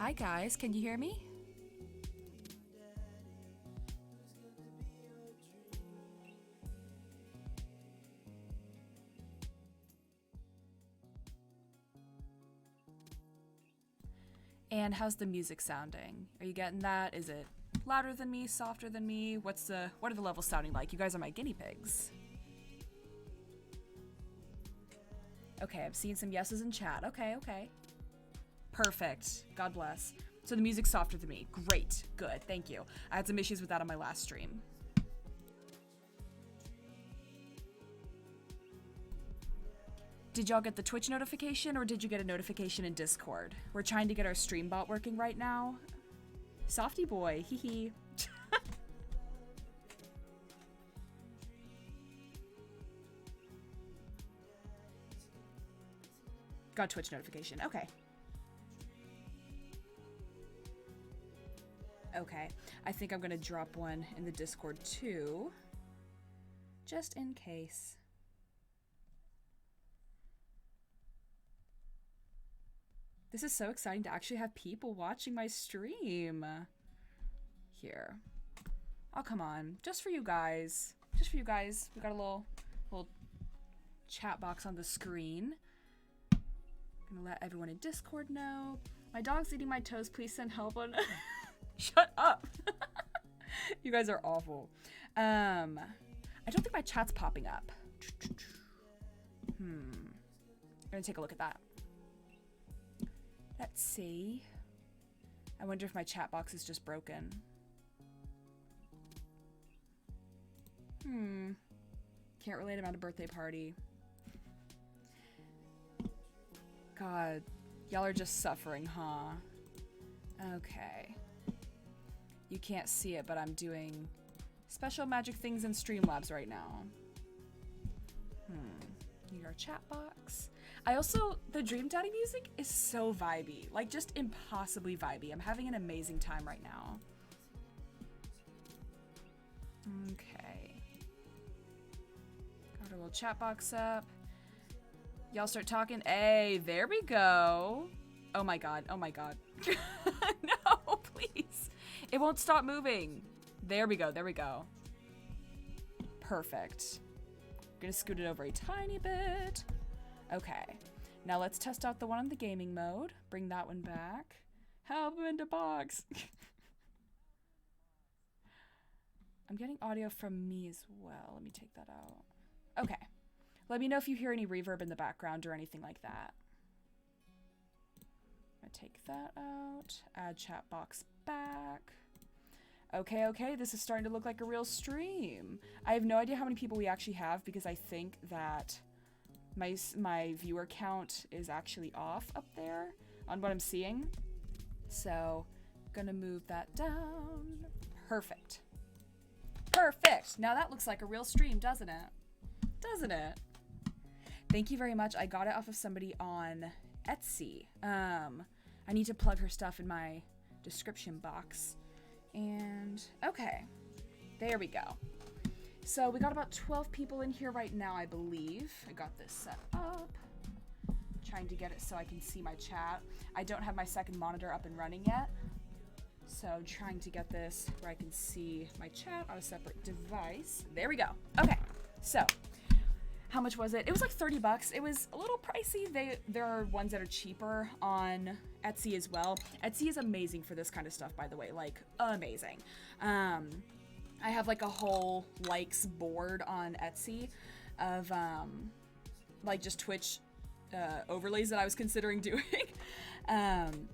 Hi guys, can you hear me? And how's the music sounding? Are you getting that? Is it louder than me, softer than me? What are the levels sounding like? You guys are my guinea pigs. Okay, I'm seeing some yeses in chat. Okay. Perfect. God bless. So the music's softer than me. Great. Good. Thank you. I had some issues with that on my last stream. Did y'all get the Twitch notification or did you get a notification in Discord? We're trying to get our stream bot working right now. Softy boy. Hee hee. Got Twitch notification. Okay. Okay. I think I'm gonna drop one in the Discord too. Just in case. This is so exciting to actually have people watching my stream. Here. Oh, come on. Just for you guys. Just for you guys. We got a little chat box on the screen. Gonna let everyone in Discord know. My dog's eating my toes. Please send help on. Shut up. You guys are awful. I don't think my chat's popping up. I'm gonna take a look at that. Let's see. I wonder if my chat box is just broken. Can't relate, I'm at a birthday party. God, y'all are just suffering, huh? Okay. You can't see it, but I'm doing special magic things in Streamlabs right now. Need our chat box. The Dream Daddy music is so vibey. Like, just impossibly vibey. I'm having an amazing time right now. Okay. Got our little chat box up. Y'all start talking. Hey, there we go. Oh my god. Oh my god. No, please. It won't stop moving. There we go. There we go. Perfect. Gonna scoot it over a tiny bit. Okay. Now let's test out the one on the gaming mode. Bring that one back. Help him into box. I'm getting audio from me as well. Let me take that out. Okay. Let me know if you hear any reverb in the background or anything like that. I'm gonna take that out. Add chat box back. Okay, this is starting to look like a real stream. I have no idea how many people we actually have because I think that my viewer count is actually off up there on what I'm seeing. So, gonna move that down. Perfect. Perfect! Now that looks like a real stream, doesn't it? Doesn't it? Thank you very much. I got it off of somebody on Etsy. I need to plug her stuff in my description box. And, okay. There we go. So we got about 12 people in here right now, I believe. I got this set up. Trying to get it so I can see my chat. I don't have my second monitor up and running yet. So I'm trying to get this where I can see my chat on a separate device. There we go. Okay, so how much was it? It was like 30 bucks. It was a little pricey. There are ones that are cheaper on Etsy as well. Etsy is amazing for this kind of stuff, by the way, like amazing. I have like a whole likes board on Etsy of like just Twitch overlays that I was considering doing.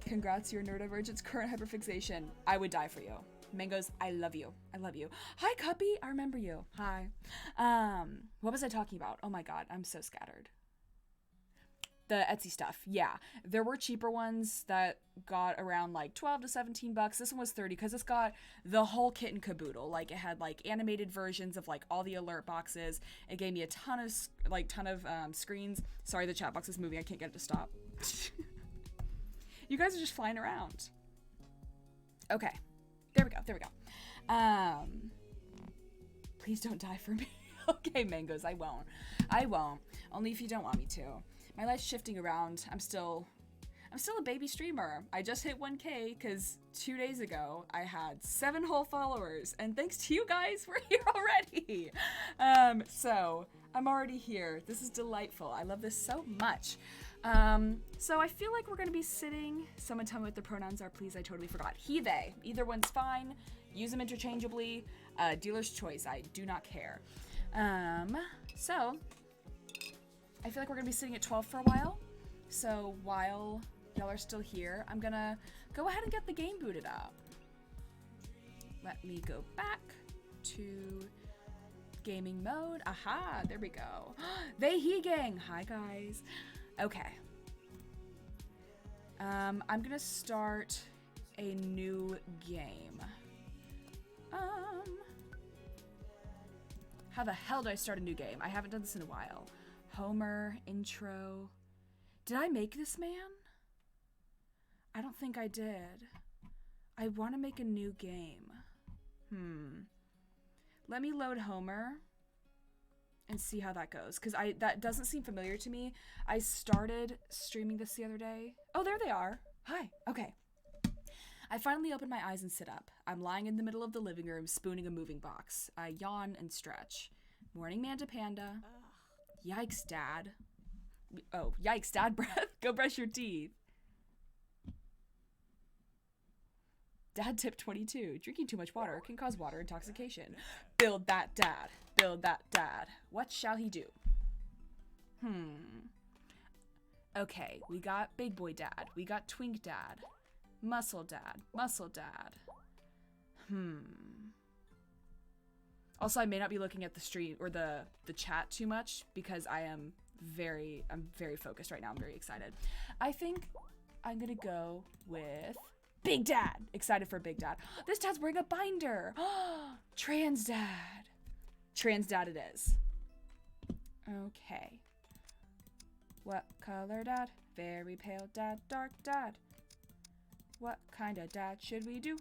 Congrats, your neurodivergence, current hyperfixation. I would die for you. Mangoes, I love you. I love you. Hi, Cuppy. I remember you. Hi. What was I talking about? Oh my god, I'm so scattered. The Etsy stuff. Yeah. There were cheaper ones that got around like 12 to 17 bucks. This one was 30 because it's got the whole kit and caboodle. Like, it had like animated versions of like all the alert boxes. It gave me a ton of screens. Sorry, the chat box is moving. I can't get it to stop. You guys are just flying around. Okay. There we go. Please don't die for me. Okay, Mangoes, I won't. Only if you don't want me to. My life's shifting around. I'm still I'm still a baby streamer. I just hit 1K because 2 days ago I had 7 whole followers, and thanks to you guys, we're here already. So I'm already here. This is delightful. I love this so much. So I feel like we're gonna be sitting. Someone tell me what the pronouns are, please. I totally forgot. He, they. Either one's fine. Use them interchangeably. Dealer's choice. I do not care. So I feel like we're gonna be sitting at 12 for a while. So while y'all are still here, I'm gonna go ahead and get the game booted up. Let me go back to gaming mode. Aha, there we go. They, he gang. Hi guys. Okay. I'm gonna start a new game. How the hell do I start a new game? I haven't done this in a while. Homer, intro. Did I make this man? I don't think I did. I want to make a new game. Let me load Homer and see how that goes, because that doesn't seem familiar to me. I started streaming this the other day. Oh, there they are. Hi. Okay. I finally open my eyes and sit up. I'm lying in the middle of the living room, spooning a moving box. I yawn and stretch. Morning, Manta Panda. Yikes, Dad. Oh, yikes, Dad breath. Go brush your teeth. Dad tip 22. Drinking too much water can cause water intoxication. Build that dad. Build that dad. What shall he do? Okay, we got big boy dad. We got twink dad. Muscle dad. Muscle dad. Also, I may not be looking at the stream or the chat too much because I'm very focused right now. I'm very excited. I think I'm gonna go with Big Dad. Excited for Big Dad. This dad's wearing a binder. Trans dad. Trans dad it is. Okay. What color dad? Very pale dad, dark dad. What kind of dad should we do?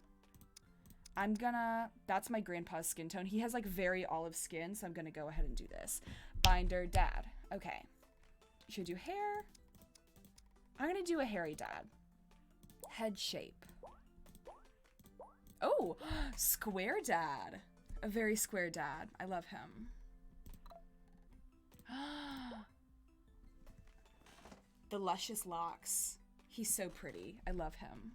That's my grandpa's skin tone. He has like very olive skin, so I'm gonna go ahead and do this. Binder dad. Okay. Should I do hair? I'm gonna do a hairy dad. Head shape. Oh, square dad. A very square dad. I love him. The luscious locks. He's so pretty. I love him.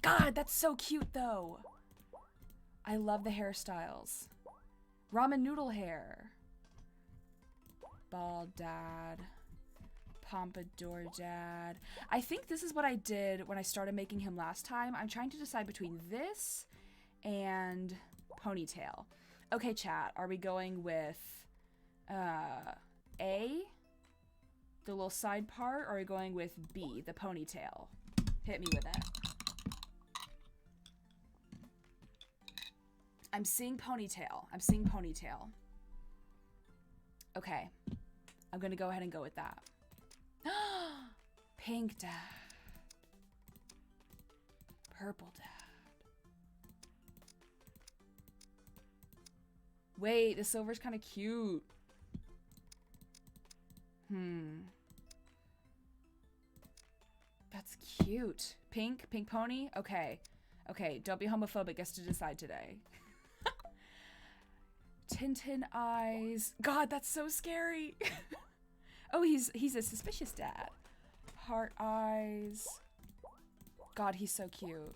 God, that's so cute though. I love the hairstyles. Ramen noodle hair. Bald dad. Pompadour dad. I think this is what I did when I started making him last time. I'm trying to decide between this and ponytail. Okay, chat. Are we going with A, the little side part, or are we going with B, the ponytail? Hit me with it. I'm seeing ponytail. I'm seeing ponytail. Okay. I'm gonna go ahead and go with that. Pink dad. Purple dad. Wait, the silver's kind of cute. That's cute. Pink? Pink pony? Okay. Okay, don't be homophobic. Gets to decide today. Tintin eyes. God, that's so scary. Oh, he's a suspicious dad. Heart eyes. God, he's so cute.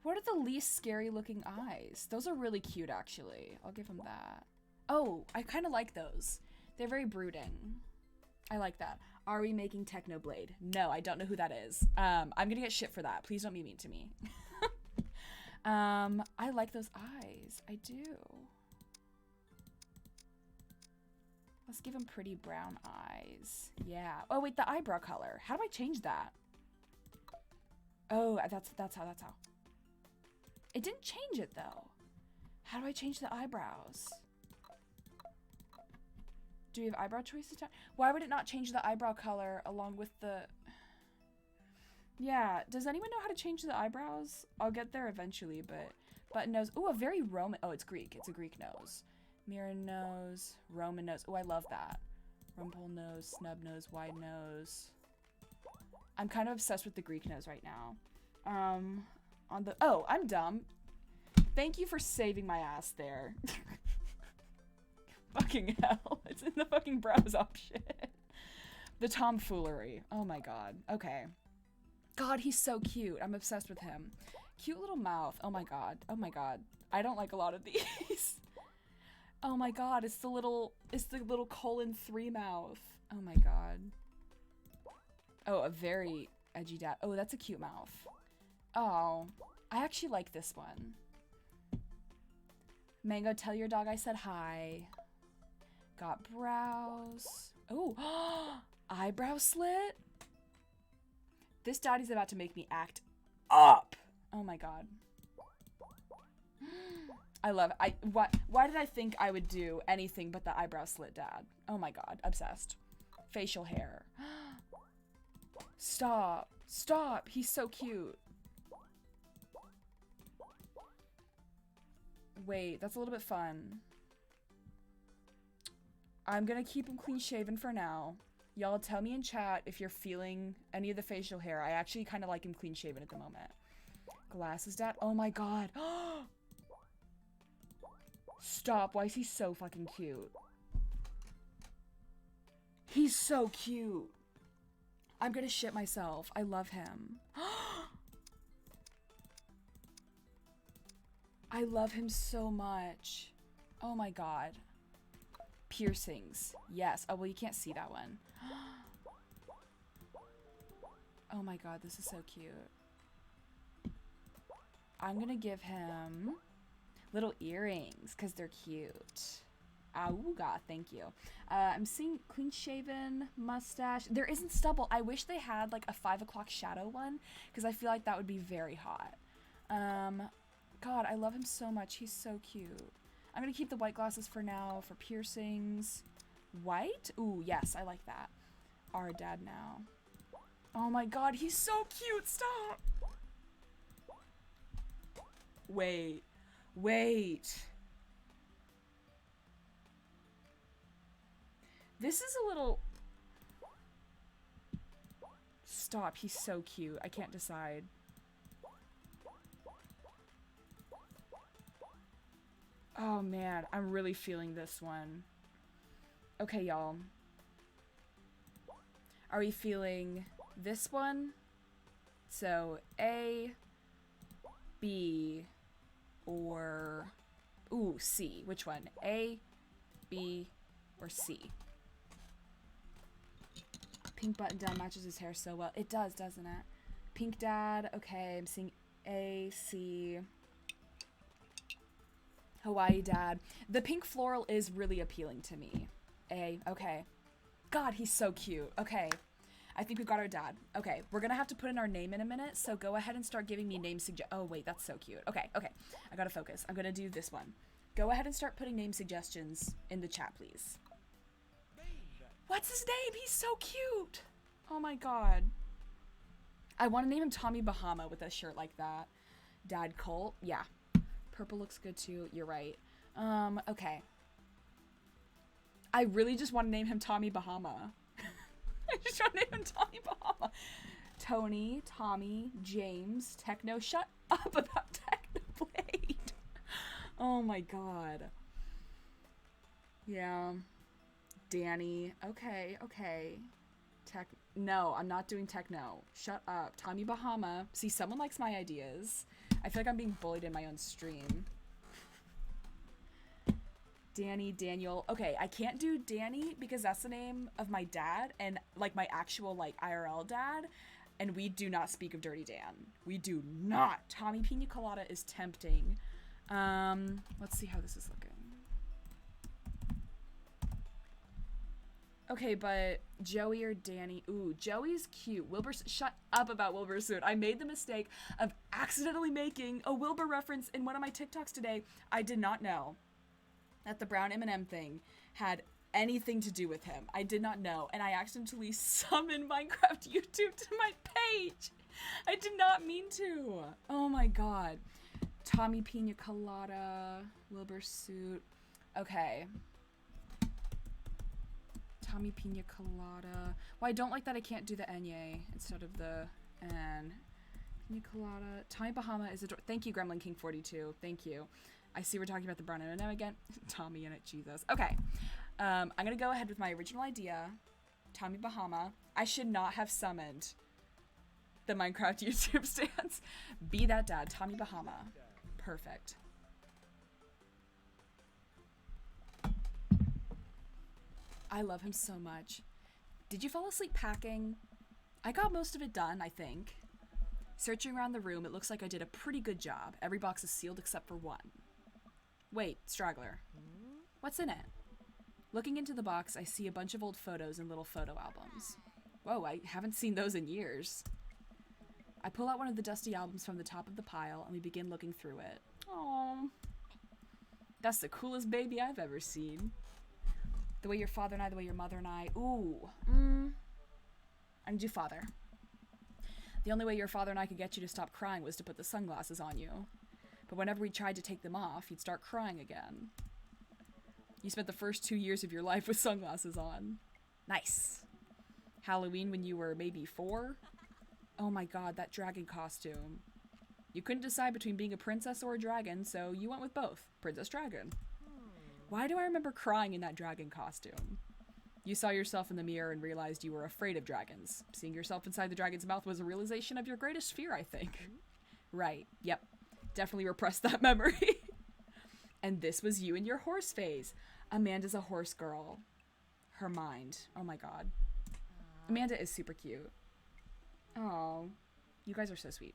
What are the least scary looking eyes? Those are really cute, actually. I'll give him that. Oh, I kind of like those. They're very brooding. I like that. Are we making Technoblade? No, I don't know who that is. I'm gonna get shit for that. Please don't be mean to me. I like those eyes. I do. Let's give him pretty brown eyes. Yeah. Oh, wait, the eyebrow color. How do I change that? Oh, that's how. It didn't change it, though. How do I change the eyebrows? Do we have eyebrow choices? Why would it not change the eyebrow color along with the... Yeah, does anyone know how to change the eyebrows? I'll get there eventually, but... Button nose. Ooh, a very Roman... Oh, it's Greek. It's a Greek nose. Mirror nose. Roman nose. Oh, I love that. Rumple nose, snub nose, wide nose. I'm kind of obsessed with the Greek nose right now. Oh, I'm dumb. Thank you for saving my ass there. Fucking hell. It's in the fucking browse option. The tomfoolery. Oh my god. Okay. God, he's so cute. I'm obsessed with him. Cute little mouth. Oh my god. Oh my god. I don't like a lot of these. Oh my god. It's the little :3 mouth. Oh my god. Oh, a very edgy dad. Oh, that's a cute mouth. Oh, I actually like this one. Mango, tell your dog I said hi. Got brows. Oh, eyebrow slit. This daddy's about to make me act up. Oh my god. I love it. Why did I think I would do anything but the eyebrow slit dad? Oh my god, obsessed. Facial hair. Stop. Stop. He's so cute. Wait, that's a little bit fun. I'm gonna keep him clean shaven for now. Y'all tell me in chat if you're feeling any of the facial hair. I actually kind of like him clean shaven at the moment. Glasses dad. Oh my god. Stop. Why is he so fucking cute? He's so cute. I'm gonna shit myself. I love him. I love him so much. Oh my god. Piercings. Yes. Oh, well, you can't see that one. Oh my god, this is so cute. I'm gonna give him little earrings because they're cute. Auga, thank you. I'm seeing clean shaven, mustache. There isn't stubble. I wish they had like a 5 o'clock shadow one because I feel like that would be very hot. God, I love him so much. He's so cute. I'm gonna keep the white glasses for now for piercings. White? Ooh, yes, I like that. Our dad now. Oh my god, he's so cute. Stop. Wait. Wait. This is a little... Stop, he's so cute. I can't decide. Oh man, I'm really feeling this one. Okay, y'all. Are we feeling this one? So, A, B, or... Ooh, C. Which one? A, B, or C? Pink button down matches his hair so well. It does, doesn't it? Pink dad. Okay, I'm seeing A, C. Hawaii dad. The pink floral is really appealing to me. A. Okay. God, he's so cute. Okay. I think we've got our dad. Okay, we're gonna have to put in our name in a minute, so go ahead and start giving me name oh wait, that's so cute. Okay, okay. I gotta focus. I'm gonna do this one. Go ahead and start putting name suggestions in the chat, please. What's his name? He's so cute. Oh my god. I want to name him Tommy Bahama with a shirt like that. Dad Colt. Yeah. Purple looks good too. You're right. Okay. I really just want to name him Tommy Bahama. I just want to name him Tommy Bahama. Tony, Tommy, James, Techno. Shut up about Technoblade. Oh my god. Yeah. Danny. Okay, okay. No, I'm not doing techno. Shut up. Tommy Bahama. See, someone likes my ideas. I feel like I'm being bullied in my own stream. Danny, Daniel. Okay, I can't do Danny because that's the name of my dad and like my actual like IRL dad. And we do not speak of Dirty Dan. We do not. Tommy Pina Colada is tempting. Let's see how this is looking. Okay, but Joey or Danny? Ooh, Joey's cute. Wilbur, shut up about Wilbur Soon. I made the mistake of accidentally making a Wilbur reference in one of my TikToks today. I did not know that the brown M&M thing had anything to do with him. I did not know, and I accidentally summoned Minecraft YouTube to my page. I did not mean to. Oh my god. Tommy Pina Colada, Wilbur Suit. Okay. Tommy Pina Colada. Well, I don't like that I can't do the Enye instead of the N. Pina Colada. Tommy Bahama is Thank you, Gremlin King 42. Thank you. I see we're talking about the brown M&M again. Tommy in it, Jesus. Okay. I'm going to go ahead with my original idea. Tommy Bahama. I should not have summoned the Minecraft YouTube stance. Be that dad. Tommy Bahama. Perfect. I love him so much. Did you fall asleep packing? I got most of it done, I think. Searching around the room, it looks like I did a pretty good job. Every box is sealed except for one. Wait, straggler. What's in it? Looking into the box, I see a bunch of old photos and little photo albums. Whoa, I haven't seen those in years. I pull out one of the dusty albums from the top of the pile, and we begin looking through it. Aww. That's the coolest baby I've ever seen. The way your father and I, the way your mother and I. Ooh. I need you, father. The only way your father and I could get you to stop crying was to put the sunglasses on you. But whenever we tried to take them off, you'd start crying again. You spent the first 2 years of your life with sunglasses on. Nice. Halloween when you were maybe 4? Oh my god, that dragon costume. You couldn't decide between being a princess or a dragon, so you went with both. Princess Dragon. Why do I remember crying in that dragon costume? You saw yourself in the mirror and realized you were afraid of dragons. Seeing yourself inside the dragon's mouth was a realization of your greatest fear, I think. Right. Yep. Definitely repressed that memory. And this was you in your horse phase. Amanda's a horse girl. Her mind. Oh my god. Amanda is super cute. Oh, you guys are so sweet.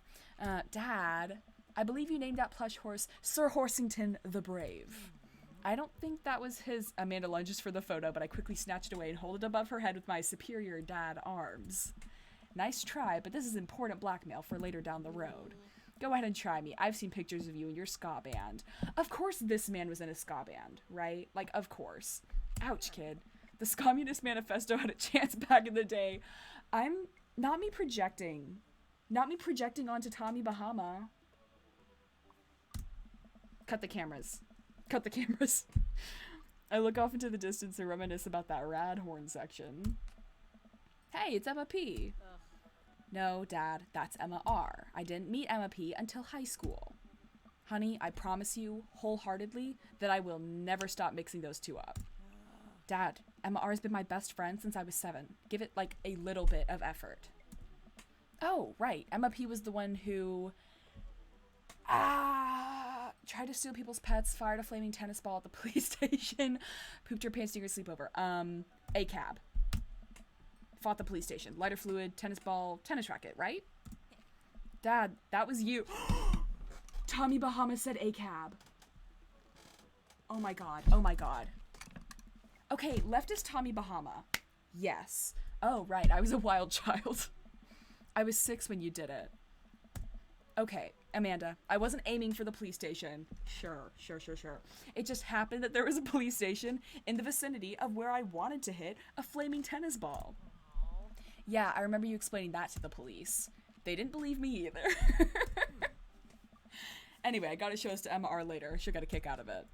Dad, I believe you named that plush horse Sir Horsington the Brave. I don't think that was his. Amanda lunges for the photo, but I quickly snatch it away and hold it above her head with my superior dad arms. Nice try, but this is important blackmail for later down the road. Go ahead and try me. I've seen pictures of you in your ska band. Of course this man was in a ska band, right? Like, of course. Ouch, kid. The Communist Manifesto had a chance back in the day. Not me projecting onto Tommy Bahama. Cut the cameras. Cut the cameras. I look off into the distance and reminisce about that rad horn section. Hey, it's Emma P. Ugh. No, Dad, that's Emma R. I didn't meet Emma P until high school. Honey, I promise you, wholeheartedly, that I will never stop mixing those two up. Dad, Emma R has been my best friend since I was 7. Give it, like, a little bit of effort. Oh, right. Emma P was the one who... tried to steal people's pets, fired a flaming tennis ball at the police station, pooped her pants during her sleepover. A cab. Fought the police station. Lighter fluid, tennis ball, tennis racket, right? Dad, that was you. Tommy Bahama said a cab. Oh my god. Oh my god. Okay, left is Tommy Bahama. Yes. Oh, right. I was a wild child. I was 6 when you did it. Okay, Amanda, I wasn't aiming for the police station. Sure. It just happened that there was a police station in the vicinity of where I wanted to hit a flaming tennis ball. Yeah, I remember you explaining that to the police. They didn't believe me either. Anyway, I gotta show this to Emma R later. She'll get a kick out of it.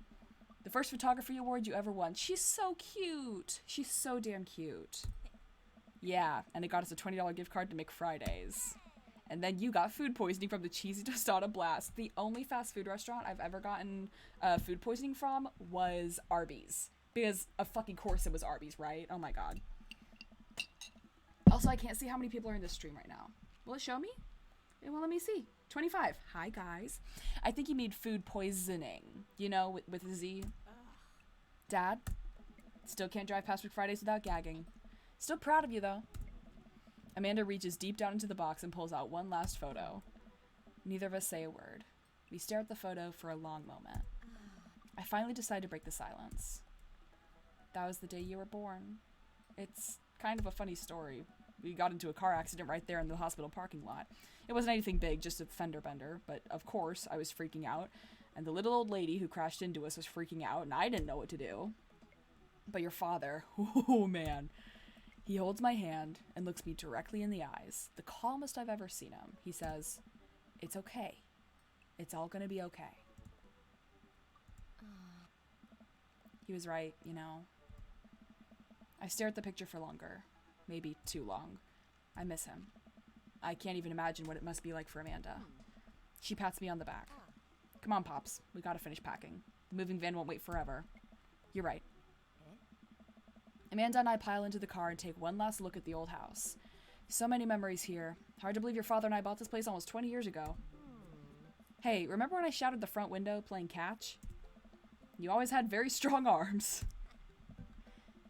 The first photography award you ever won. She's so cute. She's so damn cute. Yeah, and it got us a $20 gift card to McFridays. And then you got food poisoning from the Cheesy Tostada Blast. The only fast food restaurant I've ever gotten food poisoning from was Arby's. Because of fucking course it was Arby's, right? Oh my god. Also, I can't see how many people are in this stream right now. Will it show me? Well, let me see. 25. Hi, guys. I think you mean food poisoning. You know, with a Z. Dad, still can't drive past McFridays without gagging. Still proud of you, though. Amanda reaches deep down into the box and pulls out one last photo. Neither of us say a word. We stare at the photo for a long moment. I finally decide to break the silence. That was the day you were born. It's kind of a funny story. We got into a car accident right there in the hospital parking lot. It wasn't anything big, just a fender bender, but of course I was freaking out, and the little old lady who crashed into us was freaking out, and I didn't know what to do. But your father, oh man. He holds my hand and looks me directly in the eyes. The calmest I've ever seen him. He says, "It's okay. It's all gonna be okay." He was right, you know. I stare at the picture for longer. Maybe too long. I miss him. I can't even imagine what it must be like for Amanda. She pats me on the back. Come on, Pops. We gotta finish packing. The moving van won't wait forever. You're right. Amanda and I pile into the car and take one last look at the old house. So many memories here. Hard to believe your father and I bought this place almost 20 years ago. Hey, remember when I shattered the front window playing catch? You always had very strong arms.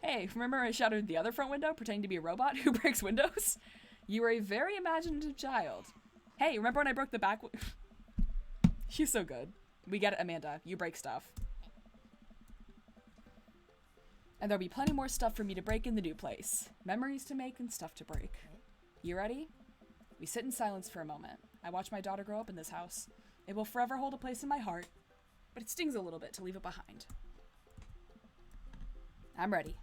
Hey, remember when I shattered the other front window pretending to be a robot who breaks windows? You were a very imaginative child. Hey, remember when I broke the back She's so good. We get it, Amanda. You break stuff. And there'll be plenty more stuff for me to break in the new place. Memories to make and stuff to break. You ready? We sit in silence for a moment. I watch my daughter grow up in this house. It will forever hold a place in my heart, but it stings a little bit to leave it behind. I'm ready.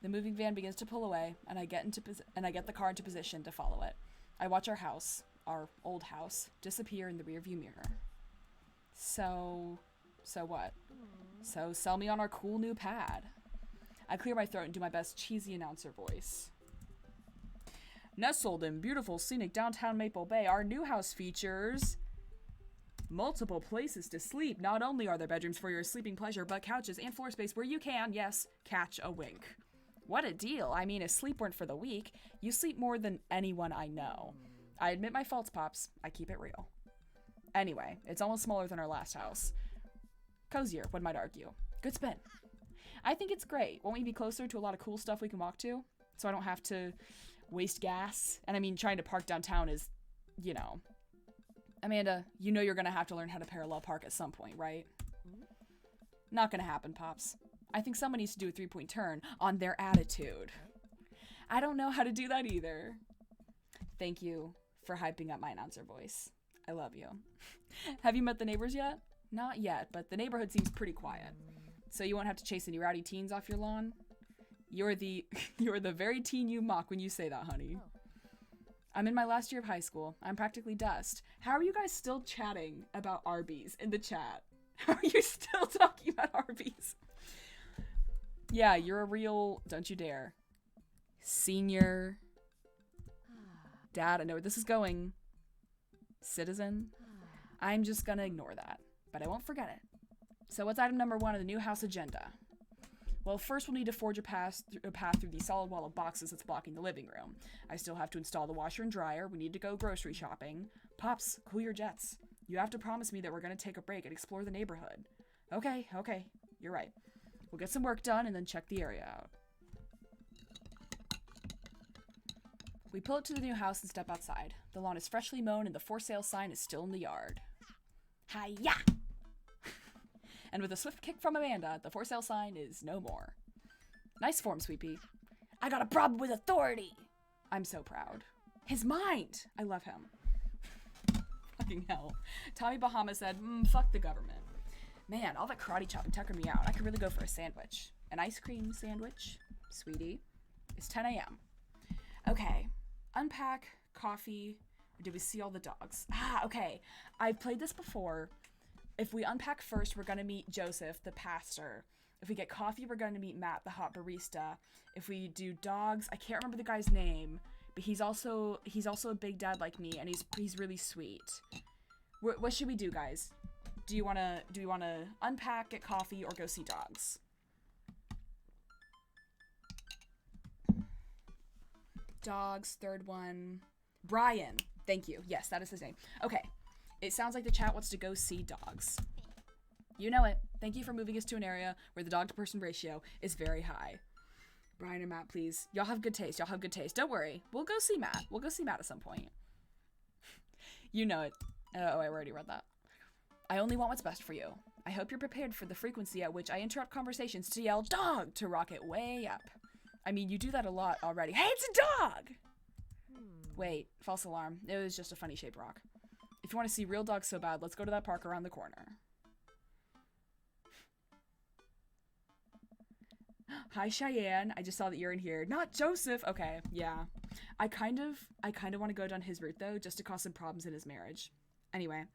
The moving van begins to pull away, and I get the car into position to follow it. I watch our house, our old house, disappear in the rearview mirror. So what? So sell me on our cool new pad. I clear my throat and do my best cheesy announcer voice. Nestled in beautiful scenic downtown Maple Bay, our new house features multiple places to sleep. Not only are there bedrooms for your sleeping pleasure, but couches and floor space where you can, yes, catch a wink. What a deal. I mean, if sleep weren't for the weak, you sleep more than anyone I know. I admit my faults, Pops. I keep it real. Anyway, it's almost smaller than our last house. Cozier, one might argue. Good spin. I think it's great. Won't we be closer to a lot of cool stuff we can walk to? So I don't have to waste gas? And I mean, trying to park downtown is, you know. Amanda, you know you're gonna have to learn how to parallel park at some point, right? Not gonna happen, Pops. I think someone needs to do a 3-point turn on their attitude. I don't know how to do that either. Thank you for hyping up my announcer voice. I love you. Have you met the neighbors yet? Not yet, but the neighborhood seems pretty quiet. So you won't have to chase any rowdy teens off your lawn? You're the very teen you mock when you say that, honey. I'm in my last year of high school. I'm practically dust. How are you guys still chatting about Arby's in the chat? How are you still talking about Arby's? Yeah, you're a real, don't you dare. Senior. Dad, I know where this is going. Citizen. I'm just gonna ignore that, but I won't forget it. So what's item number 1 on the new house agenda? Well, first we'll need to forge a path through the solid wall of boxes that's blocking the living room. I still have to install the washer and dryer. We need to go grocery shopping. Pops, cool your jets. You have to promise me that we're going to take a break and explore the neighborhood. Okay, you're right. We'll get some work done and then check the area out. We pull up to the new house and step outside. The lawn is freshly mown and the for sale sign is still in the yard. Hi-ya! And with a swift kick from Amanda, the for sale sign is no more. Nice form, Sweet I got a problem with authority. I'm so proud. His mind. I love him. Fucking hell. Tommy Bahama said, fuck the government. Man, all that karate chopping tuckered me out. I could really go for a sandwich. An ice cream sandwich, sweetie. It's 10 a.m. Okay. Unpack, coffee. Or did we see all the dogs? Okay. I've played this before. If we unpack first, we're going to meet Joseph, the pastor. If we get coffee, we're going to meet Matt, the hot barista. If we do dogs, I can't remember the guy's name, but he's also a big dad like me, and he's really sweet. What should we do, guys? Do we want to unpack, get coffee, or go see dogs? Dogs, third one. Brian. Thank you. Yes, that is his name. Okay. It sounds like the chat wants to go see dogs. You know it. Thank you for moving us to an area where the dog-to-person ratio is very high. Brian and Matt, please. Y'all have good taste. Don't worry. We'll go see Matt. At some point. You know it. Oh, I already read that. I only want what's best for you. I hope you're prepared for the frequency at which I interrupt conversations to yell dog to rocket way up. I mean, you do that a lot already. Hey, it's a dog! Wait, false alarm. It was just a funny-shaped rock. If you want to see real dogs so bad, let's go to that park around the corner. Hi, Cheyenne. I just saw that you're in here. Not Joseph. Okay, yeah. I kind of want to go down his route, though, just to cause some problems in his marriage. Anyway,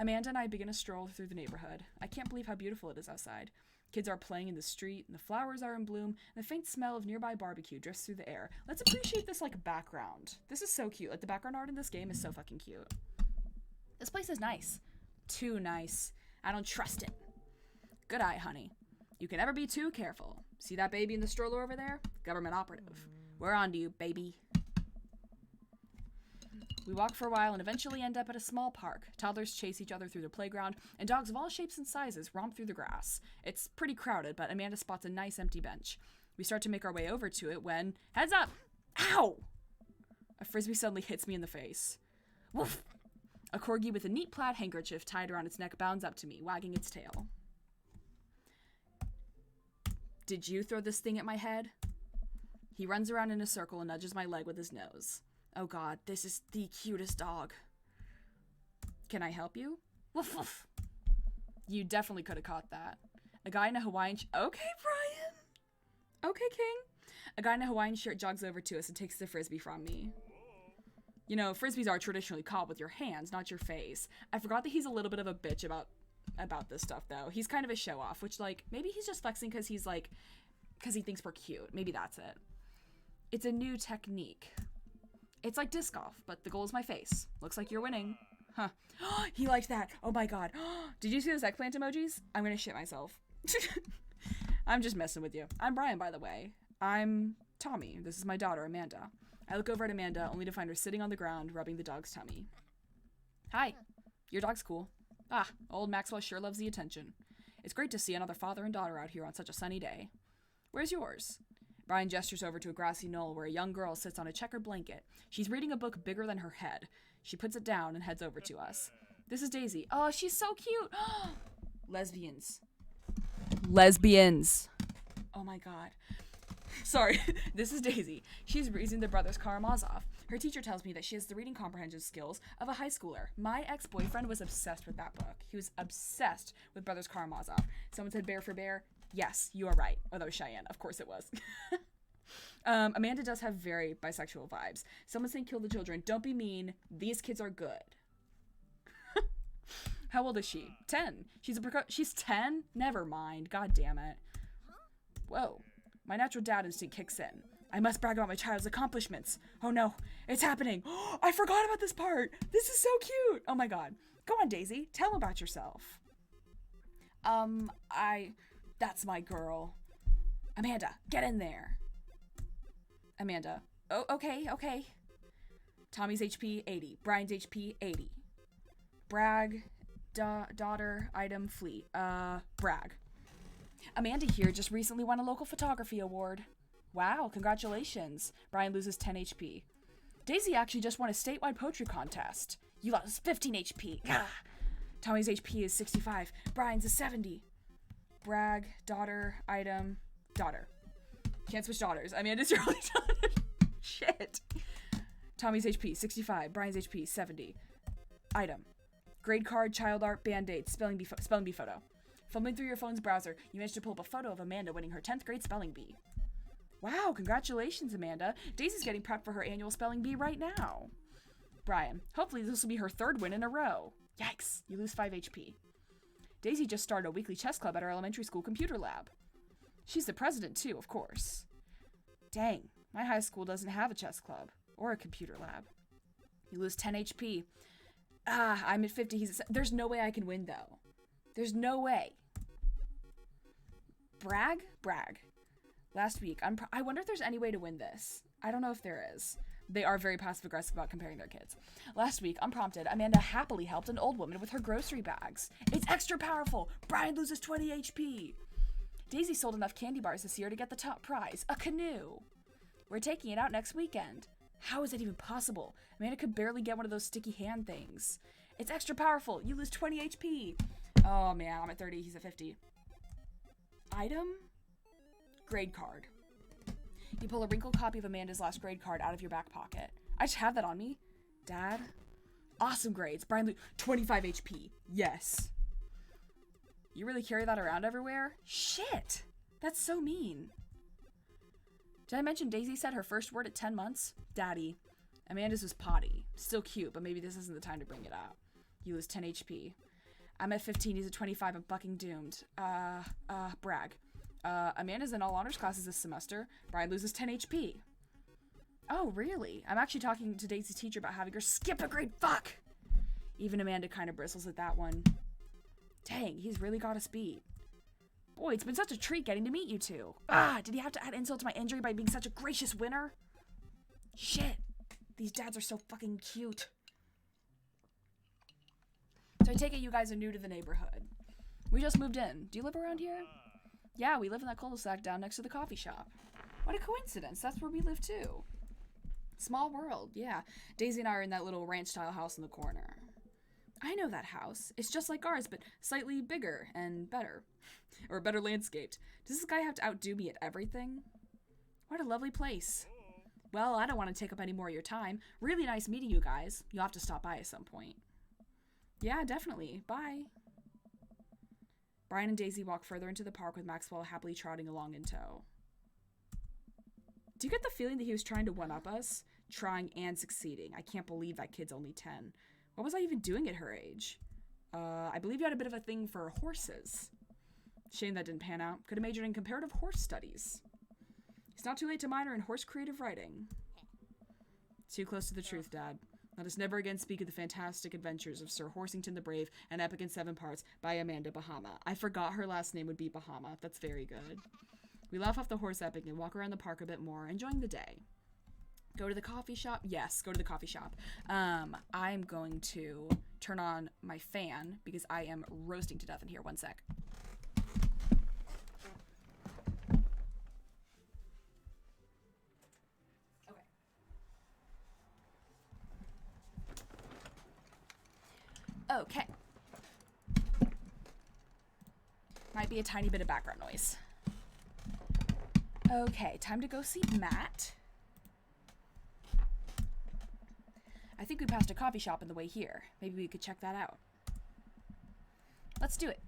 Amanda and I begin a stroll through the neighborhood. I can't believe how beautiful it is outside. Kids are playing in the street, and the flowers are in bloom, and the faint smell of nearby barbecue drifts through the air. Let's appreciate this, like, background. This is so cute. Like, the background art in this game is so fucking cute. This place is nice. Too nice. I don't trust it. Good eye, honey. You can never be too careful. See that baby in the stroller over there? Government operative. We're on to you, baby. We walk for a while and eventually end up at a small park. Toddlers chase each other through the playground, and dogs of all shapes and sizes romp through the grass. It's pretty crowded, but Amanda spots a nice empty bench. We start to make our way over to it when... Heads up! Ow! A frisbee suddenly hits me in the face. Woof! A corgi with a neat plaid handkerchief tied around its neck bounds up to me, wagging its tail. Did you throw this thing at my head? He runs around in a circle and nudges my leg with his nose. Oh god, this is the cutest dog. Can I help you? Woof woof. You definitely could have caught that. A guy in a Hawaiian... Okay, Brian. Okay, King. A guy in a Hawaiian shirt jogs over to us and takes the frisbee from me. You know, frisbees are traditionally caught with your hands, not your face. I forgot that he's a little bit of a bitch about this stuff, though. He's kind of a show-off, which, like, maybe he's just flexing because he's, like... Because he thinks we're cute. Maybe that's it. It's a new technique. It's like disc golf, but the goal is my face. Looks like you're winning. Huh. He liked that. Oh my god. Did you see those eggplant emojis? I'm gonna shit myself. I'm just messing with you. I'm Brian, by the way. I'm Tommy. This is my daughter, Amanda. I look over at Amanda, only to find her sitting on the ground, rubbing the dog's tummy. Hi. Your dog's cool. Ah, old Maxwell sure loves the attention. It's great to see another father and daughter out here on such a sunny day. Where's yours? Brian gestures over to a grassy knoll where a young girl sits on a checkered blanket. She's reading a book bigger than her head. She puts it down and heads over to us. This is Daisy. Oh, she's so cute. Lesbians. Lesbians. Oh my god. Sorry. This is Daisy. She's reading the Brothers Karamazov. Her teacher tells me that she has the reading comprehension skills of a high schooler. My ex-boyfriend was obsessed with that book. He was obsessed with Brothers Karamazov. Someone said bear for bear. Yes, you are right. Oh, that was Cheyenne. Of course it was. Amanda does have very bisexual vibes. Someone saying kill the children. Don't be mean. These kids are good. How old is she? 10. She's 10? Never mind. God damn it. Whoa. My natural dad instinct kicks in. I must brag about my child's accomplishments. Oh no, it's happening. I forgot about this part. This is so cute. Oh my god. Go on, Daisy. Tell them about yourself. That's my girl. Amanda, get in there. Amanda. Oh, okay. Tommy's HP, 80. Brian's HP, 80. Brag, daughter, item, fleet. Brag. Amanda here just recently won a local photography award. Wow, congratulations. Brian loses 10 HP. Daisy actually just won a statewide poetry contest. You lost 15 HP. Ah. Tommy's HP is 65. Brian's is 70. Brag, daughter, item, daughter. Can't switch daughters. Amanda's your only daughter. Shit. Tommy's HP, 65. Brian's HP, 70. Item. Grade card, child art, band-aid, spelling bee photo. Fumbling through your phone's browser, you managed to pull up a photo of Amanda winning her 10th grade spelling bee. Wow, congratulations, Amanda. Daisy's getting prepped for her annual spelling bee right now. Brian, hopefully this will be her 3rd win in a row. Yikes, you lose 5 HP. Daisy just started a weekly chess club at our elementary school computer lab. She's the president too, of course. Dang, my high school doesn't have a chess club or a computer lab. You lose 10 HP. I'm at 50. There's no way I can win though. There's no way. Brag. Last week, I wonder if there's any way to win this. I don't know if there is. They are very passive-aggressive about comparing their kids. Last week, unprompted, Amanda happily helped an old woman with her grocery bags. It's extra powerful. Brian loses 20 HP. Daisy sold enough candy bars this year to get the top prize, a canoe. We're taking it out next weekend. How is that even possible? Amanda could barely get one of those sticky hand things. It's extra powerful. You lose 20 HP. Oh man, I'm at 30. He's at 50. Item? Grade card. You pull a wrinkled copy of Amanda's last grade card out of your back pocket. I just have that on me. Dad? Awesome grades. Brian 25 HP. Yes. You really carry that around everywhere? Shit! That's so mean. Did I mention Daisy said her first word at 10 months? Daddy. Amanda's was potty. Still cute, but maybe this isn't the time to bring it up. You lose 10 HP. I'm at 15, he's at 25, I'm fucking doomed. Brag. Amanda's in all honors classes this semester. Brian loses 10 HP. Oh, really? I'm actually talking to Daisy's teacher about having her skip a grade. Fuck! Even Amanda kind of bristles at that one. Dang, he's really got us beat. Boy, it's been such a treat getting to meet you two. Did he have to add insult to my injury by being such a gracious winner? Shit. These dads are so fucking cute. So I take it you guys are new to the neighborhood. We just moved in. Do you live around here? Yeah, we live in that cul-de-sac down next to the coffee shop. What a coincidence. That's where we live too. Small world, yeah. Daisy and I are in that little ranch-style house in the corner. I know that house. It's just like ours, but slightly bigger and better. Or better landscaped. Does this guy have to outdo me at everything? What a lovely place. Well, I don't want to take up any more of your time. Really nice meeting you guys. You'll have to stop by at some point. Yeah, definitely. Bye. Brian and Daisy walk further into the park with Maxwell happily trotting along in tow. Do you get the feeling that he was trying to one-up us? Trying and succeeding. I can't believe that kid's only 10. What was I even doing at her age? I believe you had a bit of a thing for horses. Shame that didn't pan out. Could have majored in comparative horse studies. It's not too late to minor in horse creative writing. Too close to the truth, Dad. Let us never again speak of the fantastic adventures of Sir Horsington the Brave, an epic in 7 parts by Amanda Bahama. I forgot her last name would be Bahama. That's very good. We laugh off the horse epic and walk around the park a bit more, enjoying the day. Go to the coffee shop? Yes, go to the coffee shop. I'm going to turn on my fan because I am roasting to death in here. One sec. Okay. Might be a tiny bit of background noise. Okay, time to go see Matt. I think we passed a coffee shop on the way here. Maybe we could check that out. Let's do it.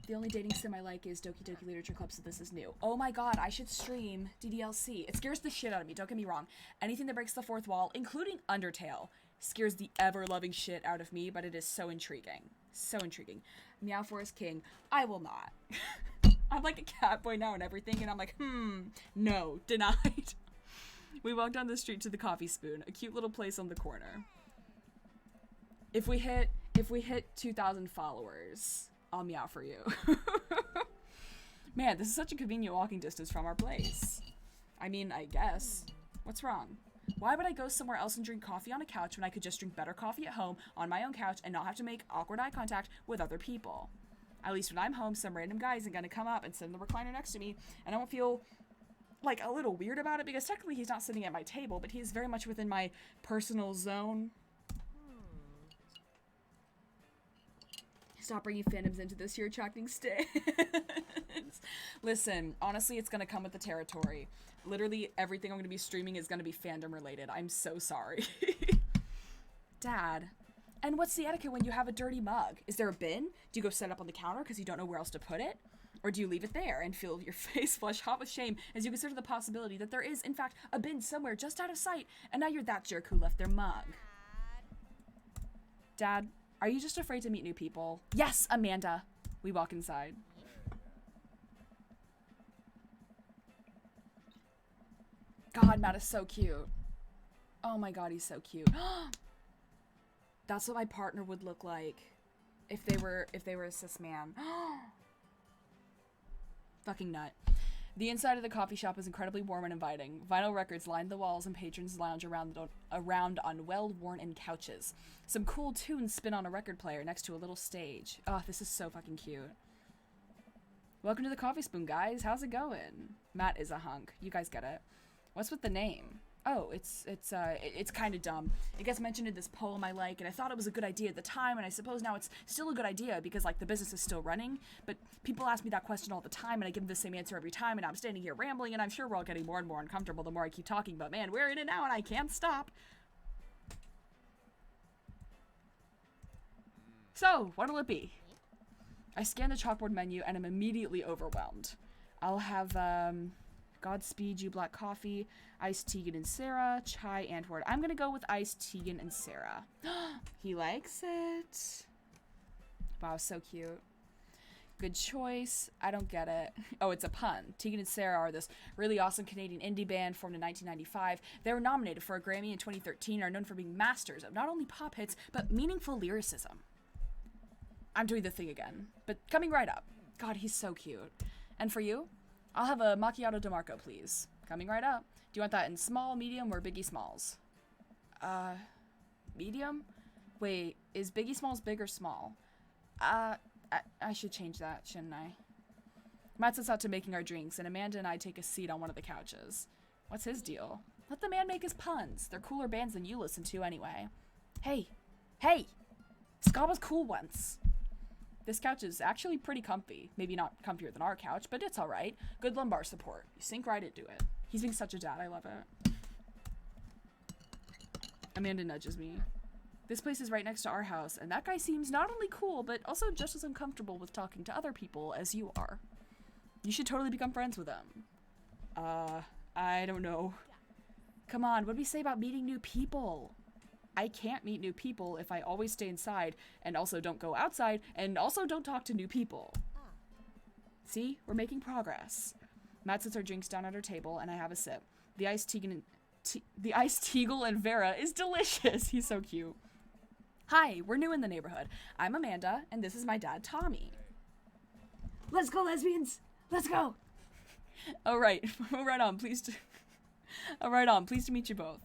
The only dating sim I like is Doki Doki Literature Club, so this is new. Oh my god, I should stream DDLC. It scares the shit out of me, don't get me wrong. Anything that breaks the fourth wall, including Undertale, scares the ever-loving shit out of me, but it is so intriguing. So intriguing. Meow Forest King. I will not. I'm like a cat boy now and everything, and I'm like, no, denied. We walk down the street to the Coffee Spoon, a cute little place on the corner. If we hit 2,000 followers, I'll meow for you. Man, this is such a convenient walking distance from our place. I mean, I guess. What's wrong? Why would I go somewhere else and drink coffee on a couch when I could just drink better coffee at home on my own couch and not have to make awkward eye contact with other people? At least when I'm home, some random guy isn't gonna come up and sit in the recliner next to me, and I won't feel like a little weird about it because technically he's not sitting at my table, but he's very much within my personal zone. Stop bringing fandoms into this. You're attracting stands. Listen, honestly, it's gonna come with the territory. Literally everything I'm gonna be streaming is gonna be fandom related. I'm so sorry. Dad, and what's the etiquette when you have a dirty mug? Is there a bin? Do you go set it up on the counter because you don't know where else to put it? Or do you leave it there and feel your face flush hot with shame as you consider the possibility that there is, in fact, a bin somewhere just out of sight, and now you're that jerk who left their mug? Dad, are you just afraid to meet new people? Yes, Amanda. We walk inside. God, Matt is so cute. Oh my god, he's so cute. That's what my partner would look like if they were a cis man. Fucking nut. The inside of the coffee shop is incredibly warm and inviting. Vinyl records line the walls and patrons lounge around on well-worn-in couches. Some cool tunes spin on a record player next to a little stage. Oh, this is so fucking cute. Welcome to the Coffee Spoon, guys. How's it going? Matt is a hunk. You guys get it. What's with the name? Oh, it's kind of dumb. It gets mentioned in this poem I like, and I thought it was a good idea at the time, and I suppose now it's still a good idea because, like, the business is still running, but people ask me that question all the time, and I give them the same answer every time, and I'm standing here rambling, and I'm sure we're all getting more and more uncomfortable the more I keep talking, but man, we're in it now, and I can't stop. So, what'll it be? I scan the chalkboard menu, and I'm immediately overwhelmed. I'll have, Godspeed You Black Coffee, Iced Tegan and Sarah, Chai Antwoord. I'm gonna go with Iced Tegan and Sarah. He likes it. Wow, so cute. Good choice. I don't get it. Oh, it's a pun. Tegan and Sarah are this really awesome Canadian indie band formed in 1995. They were nominated for a Grammy in 2013 and are known for being masters of not only pop hits, but meaningful lyricism. I'm doing the thing again, but coming right up. God, he's so cute. And for you? I'll have a macchiato DeMarco, please. Coming right up. Do you want that in small, medium, or Biggie Smalls? Medium? Wait, is Biggie Smalls big or small? I should change that, shouldn't I? Matt sets out to making our drinks, and Amanda and I take a seat on one of the couches. What's his deal? Let the man make his puns. They're cooler bands than you listen to anyway. Hey! Ska was cool once. This couch is actually pretty comfy. Maybe not comfier than our couch, but it's alright. Good lumbar support. You sink right into it. He's being such a dad. I love it. Amanda nudges me. This place is right next to our house, and that guy seems not only cool, but also just as uncomfortable with talking to other people as you are. You should totally become friends with him. I don't know. Come on, what do we say about meeting new people? I can't meet new people if I always stay inside, and also don't go outside, and also don't talk to new people. See? We're making progress. Matt sets our drinks down at our table, and I have a sip. The iced Teagle and Vera is delicious. He's so cute. Hi, we're new in the neighborhood. I'm Amanda, and this is my dad, Tommy. Let's go, lesbians! Let's go! Oh, right. Right on. Pleased to meet you both.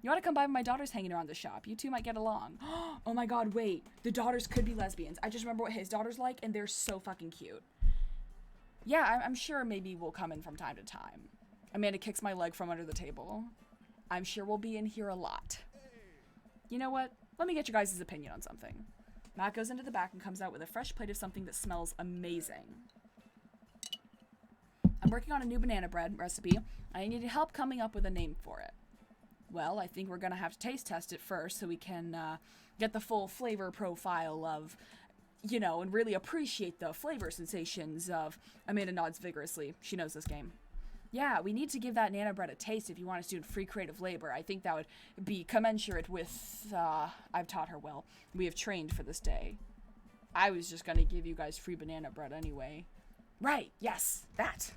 You ought to come by when my daughter's hanging around the shop. You two might get along. Oh my god, wait. The daughters could be lesbians. I just remember what his daughter's like, and they're so fucking cute. Yeah, I'm sure maybe we'll come in from time to time. Amanda kicks my leg from under the table. I'm sure we'll be in here a lot. You know what? Let me get your guys' opinion on something. Matt goes into the back and comes out with a fresh plate of something that smells amazing. I'm working on a new banana bread recipe. I need help coming up with a name for it. Well, I think we're going to have to taste test it first so we can get the full flavor profile of, you know, and really appreciate the flavor sensations of... Amanda nods vigorously. She knows this game. Yeah, we need to give that Nana bread a taste if you want us to do free creative labor. I think that would be commensurate with, I've taught her well. We have trained for this day. I was just gonna give you guys free banana bread anyway. Right, yes, that.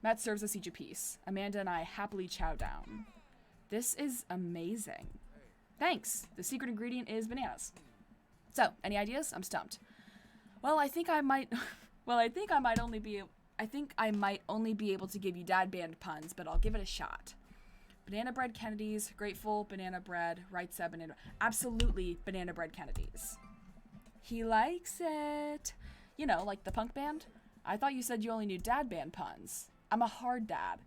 Matt serves us each a piece. Amanda and I happily chow down. This is amazing. Thanks. The secret ingredient is bananas. So, any ideas? I'm stumped. Well, I think I might only be able to give you dad band puns, but I'll give it a shot. Banana bread Kennedys, grateful, banana bread, right said banana. Absolutely banana bread Kennedys. He likes it. You know, like the punk band? I thought you said you only knew dad band puns. I'm a hard dad.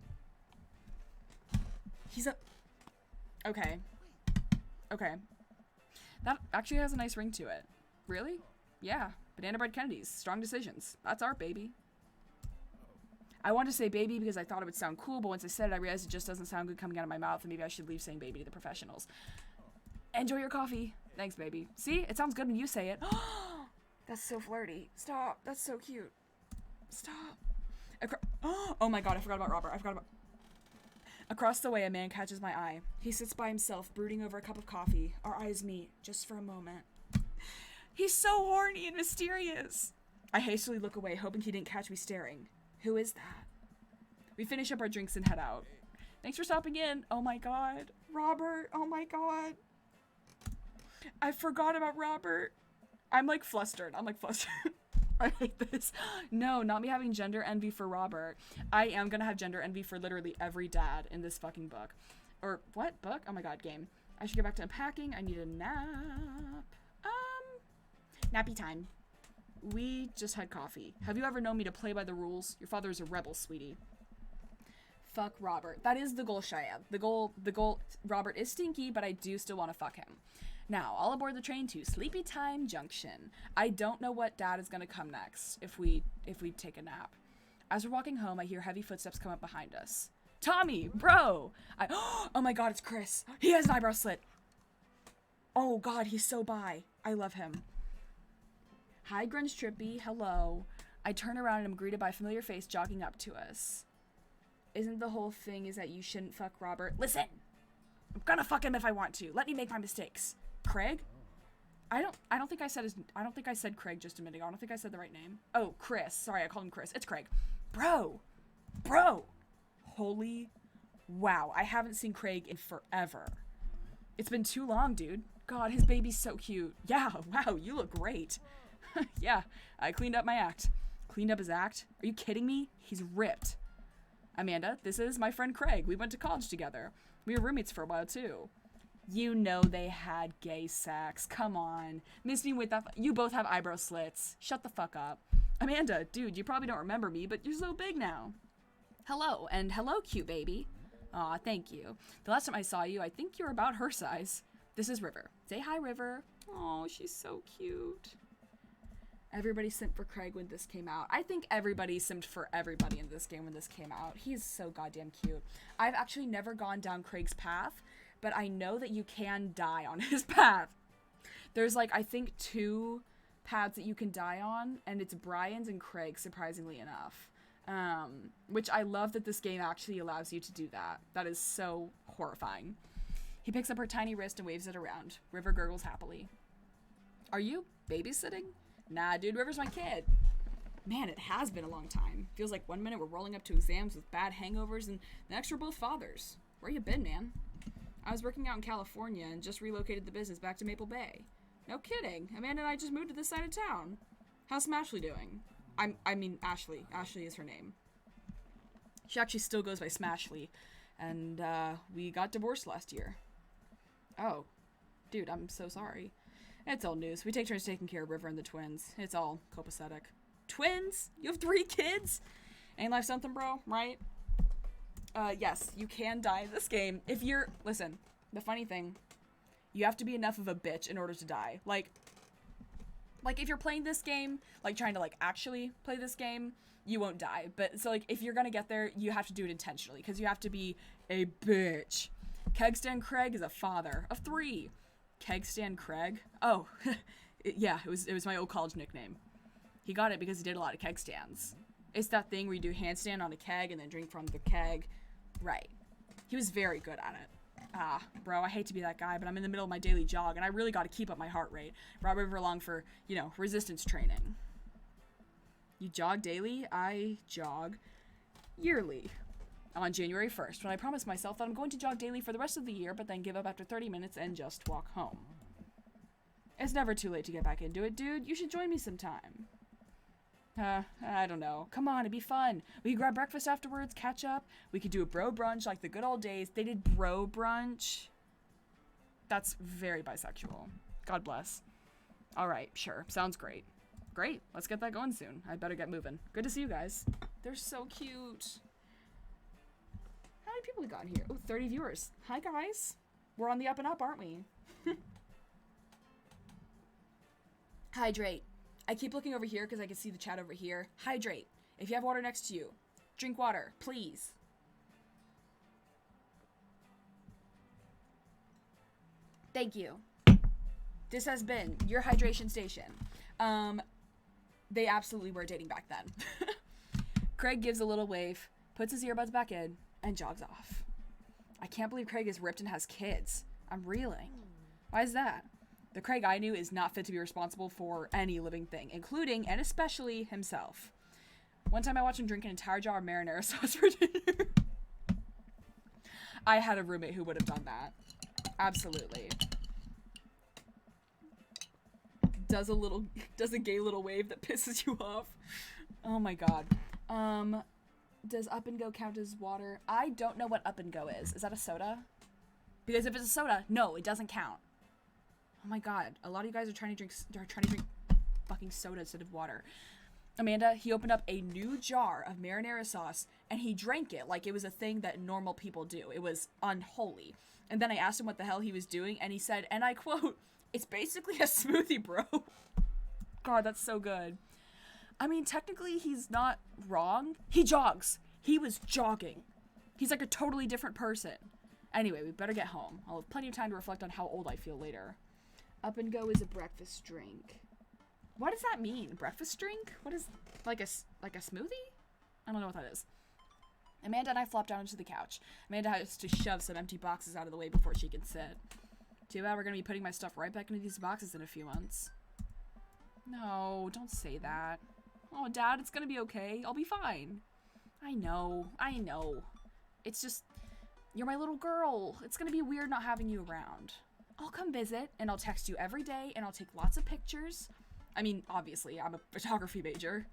Okay. That actually has a nice ring to it. Really? Yeah. Banana bread Kennedys. Strong decisions. That's art, baby. I wanted to say baby because I thought it would sound cool, but once I said it, I realized it just doesn't sound good coming out of my mouth, and maybe I should leave saying baby to the professionals. Enjoy your coffee. Thanks, baby. See? It sounds good when you say it. That's so flirty. Stop. That's so cute. Stop. Oh my god, I forgot about Robert. Across the way, a man catches my eye. He sits by himself, brooding over a cup of coffee. Our eyes meet, just for a moment. He's so horny and mysterious. I hastily look away, hoping he didn't catch me staring. Who is that? We finish up our drinks and head out. Thanks for stopping in. Oh my god. Robert. Oh my god. I forgot about Robert. I'm like flustered. I hate this. No, not me having gender envy for Robert. I am gonna have gender envy for literally every dad in this fucking book. Or what? Book? Oh my god, game. I should get back to unpacking. I need a nap. Nappy time. We just had coffee. Have you ever known me to play by the rules? Your father is a rebel, sweetie. Fuck Robert. That is the goal, Cheyenne. The goal, Robert is stinky, but I do still want to fuck him. Now, all aboard the train to Sleepy Time Junction. I don't know what dad is gonna come next if we take a nap. As we're walking home, I hear heavy footsteps come up behind us. Tommy, bro! Oh my god, it's Chris. He has an eyebrow slit. Oh god, he's so bi. I love him. Hi, Grunge Trippy. Hello. I turn around and am greeted by a familiar face jogging up to us. Isn't the whole thing is that you shouldn't fuck Robert? Listen! I'm gonna fuck him if I want to. Let me make my mistakes. Craig? I don't think I said Craig just a minute ago. I don't think I said the right name. Oh, Chris. Sorry, I called him Chris. It's Craig. Bro. Holy wow. I haven't seen Craig in forever. It's been too long, dude. God, his baby's so cute. Yeah, wow, you look great. Yeah, I cleaned up my act. Cleaned up his act? Are you kidding me? He's ripped. Amanda, this is my friend Craig. We went to college together. We were roommates for a while, too. You know they had gay sex. Come on. Miss me with that. You both have eyebrow slits. Shut the fuck up. Amanda, dude, you probably don't remember me, but you're so big now. Hello, and hello, cute baby. Aw, thank you. The last time I saw you, I think you were about her size. This is River. Say hi, River. Oh, she's so cute. Everybody simped for Craig when this came out. I think everybody simped for everybody in this game when this came out. He's so goddamn cute. I've actually never gone down Craig's path, but I know that you can die on his path. There's like, I think 2 paths that you can die on, and it's Brian's and Craig's, surprisingly enough. Which I love that this game actually allows you to do that. That is so horrifying. He picks up her tiny wrist and waves it around. River gurgles happily. Are you babysitting? Nah, dude, River's my kid. Man, it has been a long time. Feels like one minute we're rolling up to exams with bad hangovers, and the next we're both fathers. Where you been, man? I was working out in California and just relocated the business back to Maple Bay. No kidding. Amanda and I just moved to this side of town. How's Smashley doing? I mean, Ashley. Ashley is her name. She actually still goes by Smashley, and we got divorced last year. Oh. Dude, I'm so sorry. It's old news. We take turns taking care of River and the twins. It's all copacetic. Twins? You have 3 kids? Ain't life something, bro? Right? Yes, you can die in this game. If you're... Listen, the funny thing, you have to be enough of a bitch in order to die. Like, if you're playing this game, like, trying to, like, actually play this game, you won't die. But, so, like, if you're gonna get there, you have to do it intentionally, because you have to be a bitch. Kegstan Craig is a father of 3. Kegstan Craig? Oh, yeah, it was my old college nickname. He got it because he did a lot of keg stands. It's that thing where you do handstand on a keg and then drink from the keg. Right. He was very good at it. Ah, bro, I hate to be that guy, but I'm in the middle of my daily jog, and I really got to keep up my heart rate. Brought River along for, you know, resistance training. You jog daily? I jog yearly. On January 1st, when I promised myself that I'm going to jog daily for the rest of the year, but then give up after 30 minutes and just walk home. It's never too late to get back into it, dude. You should join me sometime. I don't know. Come on, it'd be fun. We could grab breakfast afterwards, catch up. We could do a bro brunch like the good old days. They did bro brunch. That's very bisexual. God bless. All right, sure. Sounds great. Great. Let's get that going soon. I better get moving. Good to see you guys. They're so cute. How many people we got here? Oh, 30 viewers. Hi, guys. We're on the up and up, aren't we? Hydrate. I keep looking over here because I can see the chat over here. Hydrate. If you have water next to you, drink water, please. Thank you. This has been your hydration station. They absolutely were dating back then. Craig gives a little wave, puts his earbuds back in, and jogs off. I can't believe Craig is ripped and has kids. I'm reeling. Why is that? The Craig I knew is not fit to be responsible for any living thing, including and especially himself. One time I watched him drink an entire jar of marinara sauce for dinner. I had a roommate who would have done that. Absolutely. Does a gay little wave that pisses you off. Oh my god. Does Up and Go count as water? I don't know what Up and Go is. Is that a soda? Because if it's a soda, no, it doesn't count. Oh my god, a lot of you guys are trying to drink fucking soda instead of water. Amanda, he opened up a new jar of marinara sauce and he drank it like it was a thing that normal people do. It was unholy. And then I asked him what the hell he was doing and he said, and I quote, "It's basically a smoothie, bro." God, that's so good. I mean, technically he's not wrong. He jogs. He was jogging. He's like a totally different person. Anyway, we better get home. I'll have plenty of time to reflect on how old I feel later. Up and Go is a breakfast drink. What does that mean? Breakfast drink? What is, like a smoothie? I don't know what that is. Amanda and I flop down into the couch. Amanda has to shove some empty boxes out of the way before she can sit. Too bad we're gonna be putting my stuff right back into these boxes in a few months. No, don't say that. Oh, Dad, it's gonna be okay. I'll be fine. I know. It's just, you're my little girl. It's gonna be weird not having you around. I'll come visit, and I'll text you every day, and I'll take lots of pictures. I mean, obviously, I'm a photography major.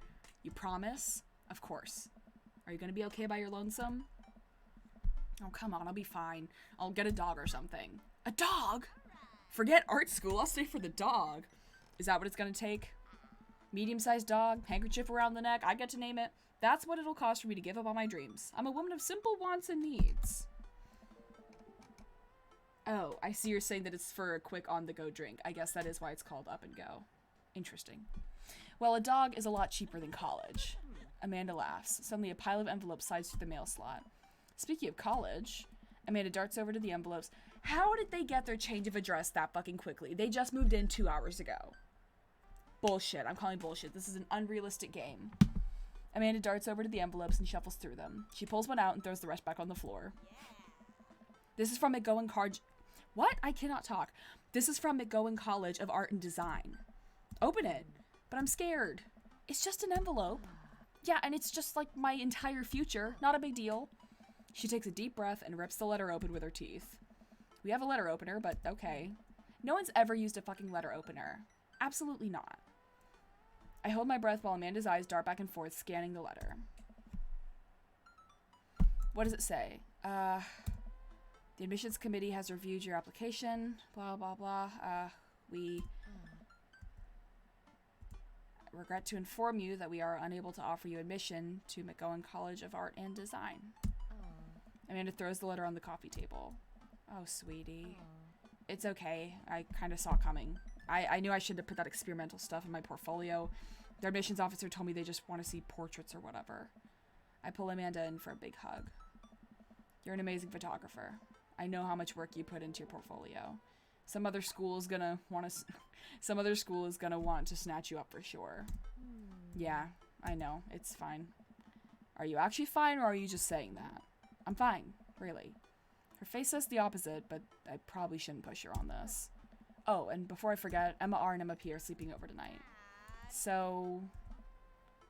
You promise? Of course. Are you gonna be okay by your lonesome? Oh, come on, I'll be fine. I'll get a dog or something. A dog? Forget art school, I'll stay for the dog. Is that what it's gonna take? Medium-sized dog, handkerchief around the neck, I get to name it. That's what it'll cost for me to give up on my dreams. I'm a woman of simple wants and needs. Oh, I see you're saying that it's for a quick on-the-go drink. I guess that is why it's called Up and Go. Interesting. Well, a dog is a lot cheaper than college. Amanda laughs. Suddenly a pile of envelopes slides through the mail slot. Speaking of college, Amanda darts over to the envelopes. How did they get their change of address that fucking quickly? They just moved in 2 hours ago. Bullshit. I'm calling bullshit. This is an unrealistic game. Amanda darts over to the envelopes and shuffles through them. She pulls one out and throws the rest back on the floor. This is from McGowan College. What? I cannot talk. This is from McGowan College of Art and Design. Open it. But I'm scared. It's just an envelope. Yeah, and it's just like my entire future. Not a big deal. She takes a deep breath and rips the letter open with her teeth. We have a letter opener, but okay. No one's ever used a fucking letter opener. Absolutely not. I hold my breath while Amanda's eyes dart back and forth, scanning the letter. What does it say? The admissions committee has reviewed your application. Blah, blah, blah. We regret to inform you that we are unable to offer you admission to McGowan College of Art and Design. Amanda throws the letter on the coffee table. Oh, sweetie. It's okay. I kind of saw it coming. I knew I should have put that experimental stuff in my portfolio. Their admissions officer told me they just want to see portraits or whatever. I pull Amanda in for a big hug. You're an amazing photographer. I know how much work you put into your portfolio. Some other school is gonna want to snatch you up for sure. Yeah, I know. It's fine. Are you actually fine, or are you just saying that? I'm fine, really. Her face says the opposite, but I probably shouldn't push her on this. Oh, and before I forget, Emma R and Emma P are sleeping over tonight. So,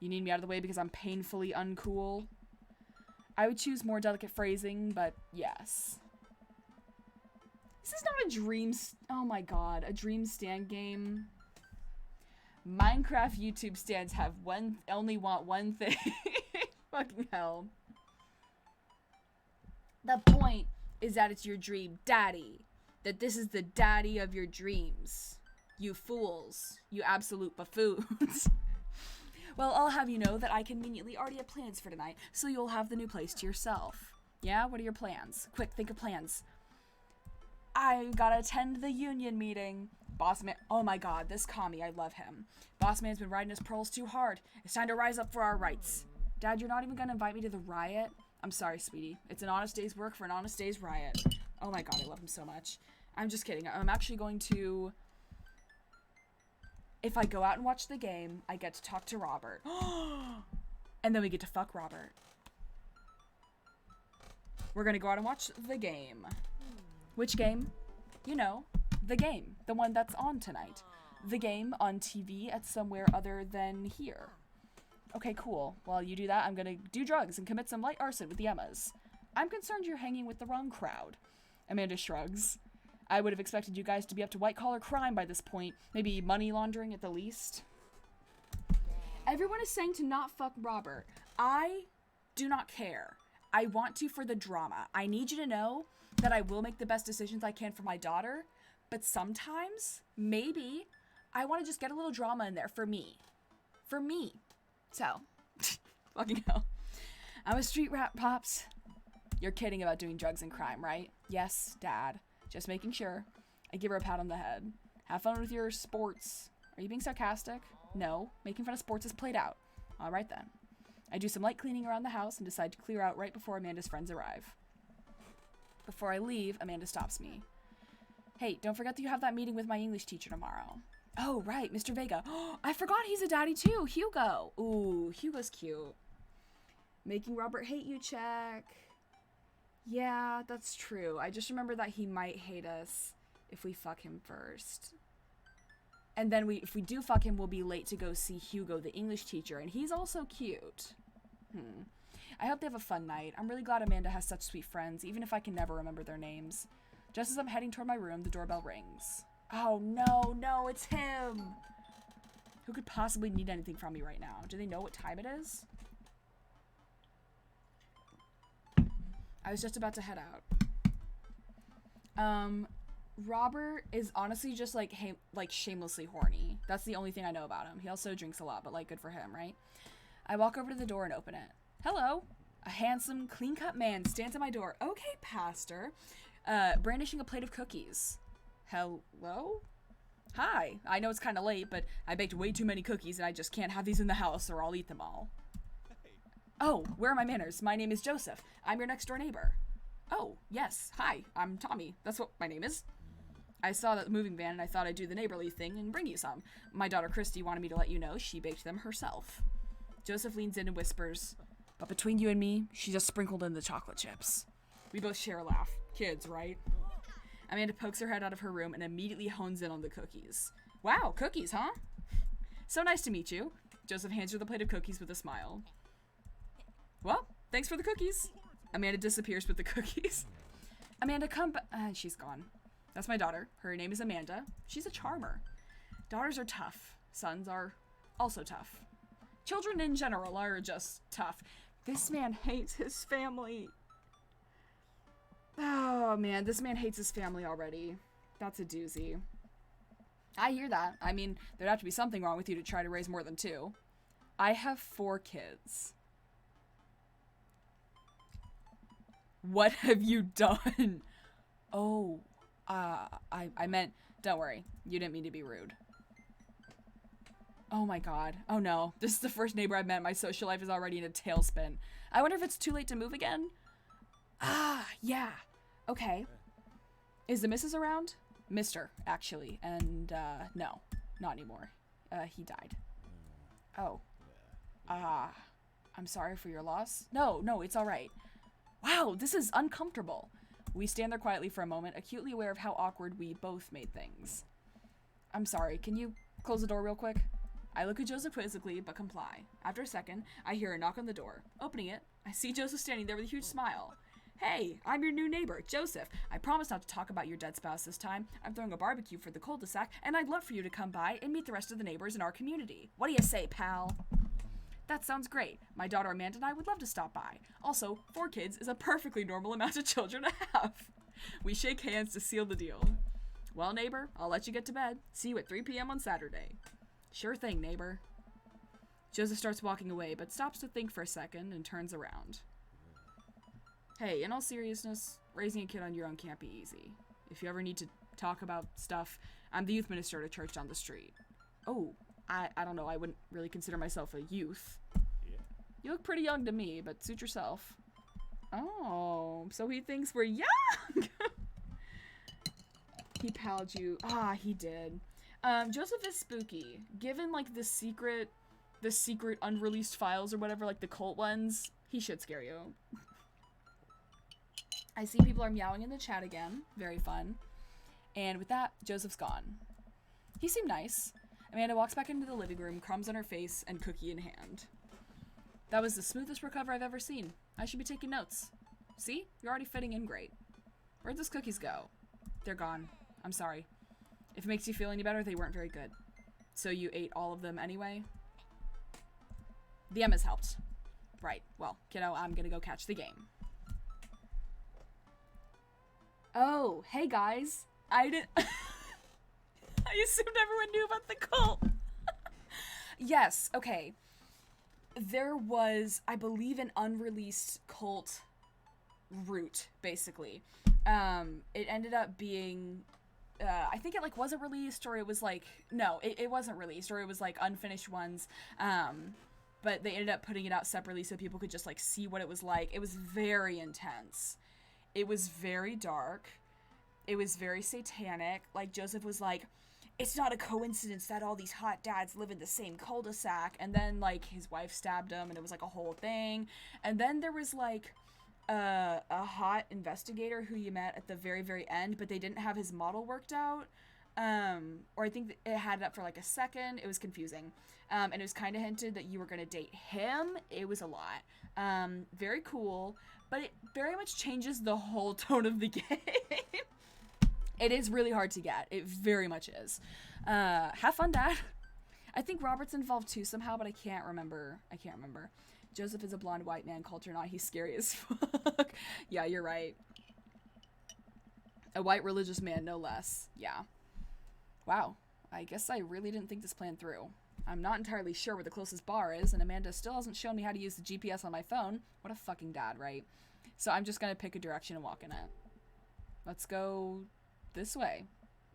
you need me out of the way because I'm painfully uncool? I would choose more delicate phrasing, but yes. This is not a oh my god, a dream stand game. Minecraft YouTube stands have only want one thing. Fucking hell. The point is that it's your dream daddy. That this is the daddy of your dreams. You fools. You absolute buffoons. Well, I'll have you know that I conveniently already have plans for tonight, so you'll have the new place to yourself. Yeah? What are your plans? Quick, think of plans. I gotta attend the union meeting. Boss man, oh my god, this commie, I love him. Boss man's been riding his pearls too hard. It's time to rise up for our rights. Dad, you're not even gonna invite me to the riot? I'm sorry, sweetie. It's an honest day's work for an honest day's riot. Oh my god, I love him so much. I'm just kidding. I'm actually going to... If I go out and watch the game, I get to talk to Robert. And then we get to fuck Robert. We're gonna go out and watch the game. Which game? You know, the game. The one that's on tonight. The game on TV at somewhere other than here. Okay, cool. While you do that, I'm gonna do drugs and commit some light arson with the Emmas. I'm concerned you're hanging with the wrong crowd. Amanda shrugs. I would have expected you guys to be up to white-collar crime by this point. Maybe money laundering at the least. Everyone is saying to not fuck Robert. I do not care. I want to for the drama. I need you to know that I will make the best decisions I can for my daughter, but sometimes, maybe, I want to just get a little drama in there for me. For me. So, fucking hell. I'm a street rat, Pops. You're kidding about doing drugs and crime, right? Yes, Dad. Just making sure. I give her a pat on the head. Have fun with your sports. Are you being sarcastic? No. Making fun of sports is played out. Alright then. I do some light cleaning around the house and decide to clear out right before Amanda's friends arrive. Before I leave, Amanda stops me. Hey, don't forget that you have that meeting with my English teacher tomorrow. Oh, right, Mr. Vega. I forgot he's a daddy too, Hugo. Ooh, Hugo's cute. Making Robert hate you check. Yeah, that's true. I just remember that he might hate us if we fuck him first. And then if we do fuck him, we'll be late to go see Hugo, the English teacher, and he's also cute. I hope they have a fun night. I'm really glad Amanda has such sweet friends, even if I can never remember their names. Just as I'm heading toward my room, the doorbell rings. Oh no, it's him! Who could possibly need anything from me right now? Do they know what time it is? I was just about to head out. Robert is honestly just like shamelessly horny. That's the only thing I know about him. He also drinks a lot, but like good for him, right? I walk over to the door and open it. Hello. A handsome, clean-cut man stands at my door. Okay, Pastor. Brandishing a plate of cookies. Hello? Hi. I know it's kind of late, but I baked way too many cookies and I just can't have these in the house or I'll eat them all. Oh, where are my manners? My name is Joseph. I'm your next door neighbor. Oh, yes. Hi, I'm Tommy. That's what my name is. I saw that moving van and I thought I'd do the neighborly thing and bring you some. My daughter Christy wanted me to let you know she baked them herself. Joseph leans in and whispers, but between you and me, she just sprinkled in the chocolate chips. We both share a laugh. Kids, right? Amanda pokes her head out of her room and immediately hones in on the cookies. Wow, cookies, huh? So nice to meet you. Joseph hands her the plate of cookies with a smile. Well, thanks for the cookies. Amanda disappears with the cookies. Amanda, come back. She's gone. That's my daughter. Her name is Amanda. She's a charmer. Daughters are tough. Sons are also tough. Children in general are just tough. This man hates his family. Oh, man. This man hates his family already. That's a doozy. I hear that. I mean, there'd have to be something wrong with you to try to raise more than 2. I have 4 kids. What have you done? Oh, I meant, don't worry. You didn't mean to be rude. Oh my god. Oh no. This is the first neighbor I've met. My social life is already in a tailspin. I wonder if it's too late to move again? Ah, yeah. Okay. Is the missus around? Mister, actually. And, no. Not anymore. He died. Oh. I'm sorry for your loss. No, it's alright. Wow, this is uncomfortable. We stand there quietly for a moment, acutely aware of how awkward we both made things. I'm sorry, can you close the door real quick? I look at Joseph quizzically, but comply. After a second, I hear a knock on the door. Opening it, I see Joseph standing there with a huge smile. Hey, I'm your new neighbor, Joseph. I promise not to talk about your dead spouse this time. I'm throwing a barbecue for the cul-de-sac, and I'd love for you to come by and meet the rest of the neighbors in our community. What do you say, pal? That sounds great. My daughter Amanda and I would love to stop by. Also, 4 kids is a perfectly normal amount of children to have. We shake hands to seal the deal. Well, neighbor, I'll let you get to bed. See you at 3 p.m. on Saturday. Sure thing, neighbor. Joseph starts walking away, but stops to think for a second and turns around. Hey, in all seriousness, raising a kid on your own can't be easy. If you ever need to talk about stuff, I'm the youth minister at a church down the street. Oh, I don't know, I wouldn't really consider myself a youth. Yeah. You look pretty young to me, but suit yourself. Oh, so he thinks we're young! He palled you. Ah, he did. Joseph is spooky. Given, like, the secret unreleased files or whatever, like the cult ones, he should scare you. I see people are meowing in the chat again. Very fun. And with that, Joseph's gone. He seemed nice. Amanda walks back into the living room, crumbs on her face, and cookie in hand. That was the smoothest recover I've ever seen. I should be taking notes. See? You're already fitting in great. Where'd those cookies go? They're gone. I'm sorry. If it makes you feel any better, they weren't very good. So you ate all of them anyway? The Emma's helped. Right. Well, kiddo, I'm gonna go catch the game. Oh, hey guys. I didn't... I assumed everyone knew about the cult. Yes, okay. There was, I believe, an unreleased cult route, basically. It ended up being, I think it, like, wasn't released, or it was, like, no, it wasn't released, or it was, like, unfinished ones, but they ended up putting it out separately so people could just, like, see what it was like. It was very intense. It was very dark. It was very satanic. Like, Joseph was like, it's not a coincidence that all these hot dads live in the same cul-de-sac. And then, like, his wife stabbed him, and it was, like, a whole thing. And then there was, like, a hot investigator who you met at the very, very end, but they didn't have his model worked out. Or I think it had it up for like a second. It was confusing. And it was kind of hinted that you were going to date him. It was a lot. Very cool, but it very much changes the whole tone of the game. It is really hard to get. It very much is. Have fun, Dad. I think Robert's involved too somehow, but I can't remember. Joseph is a blonde white man, culture not. He's scary as fuck. Yeah, you're right. A white religious man, no less. Yeah. Wow. I guess I really didn't think this plan through. I'm not entirely sure where the closest bar is, and Amanda still hasn't shown me how to use the GPS on my phone. What a fucking dad, right? So I'm just gonna pick a direction and walk in it. Let's go this way.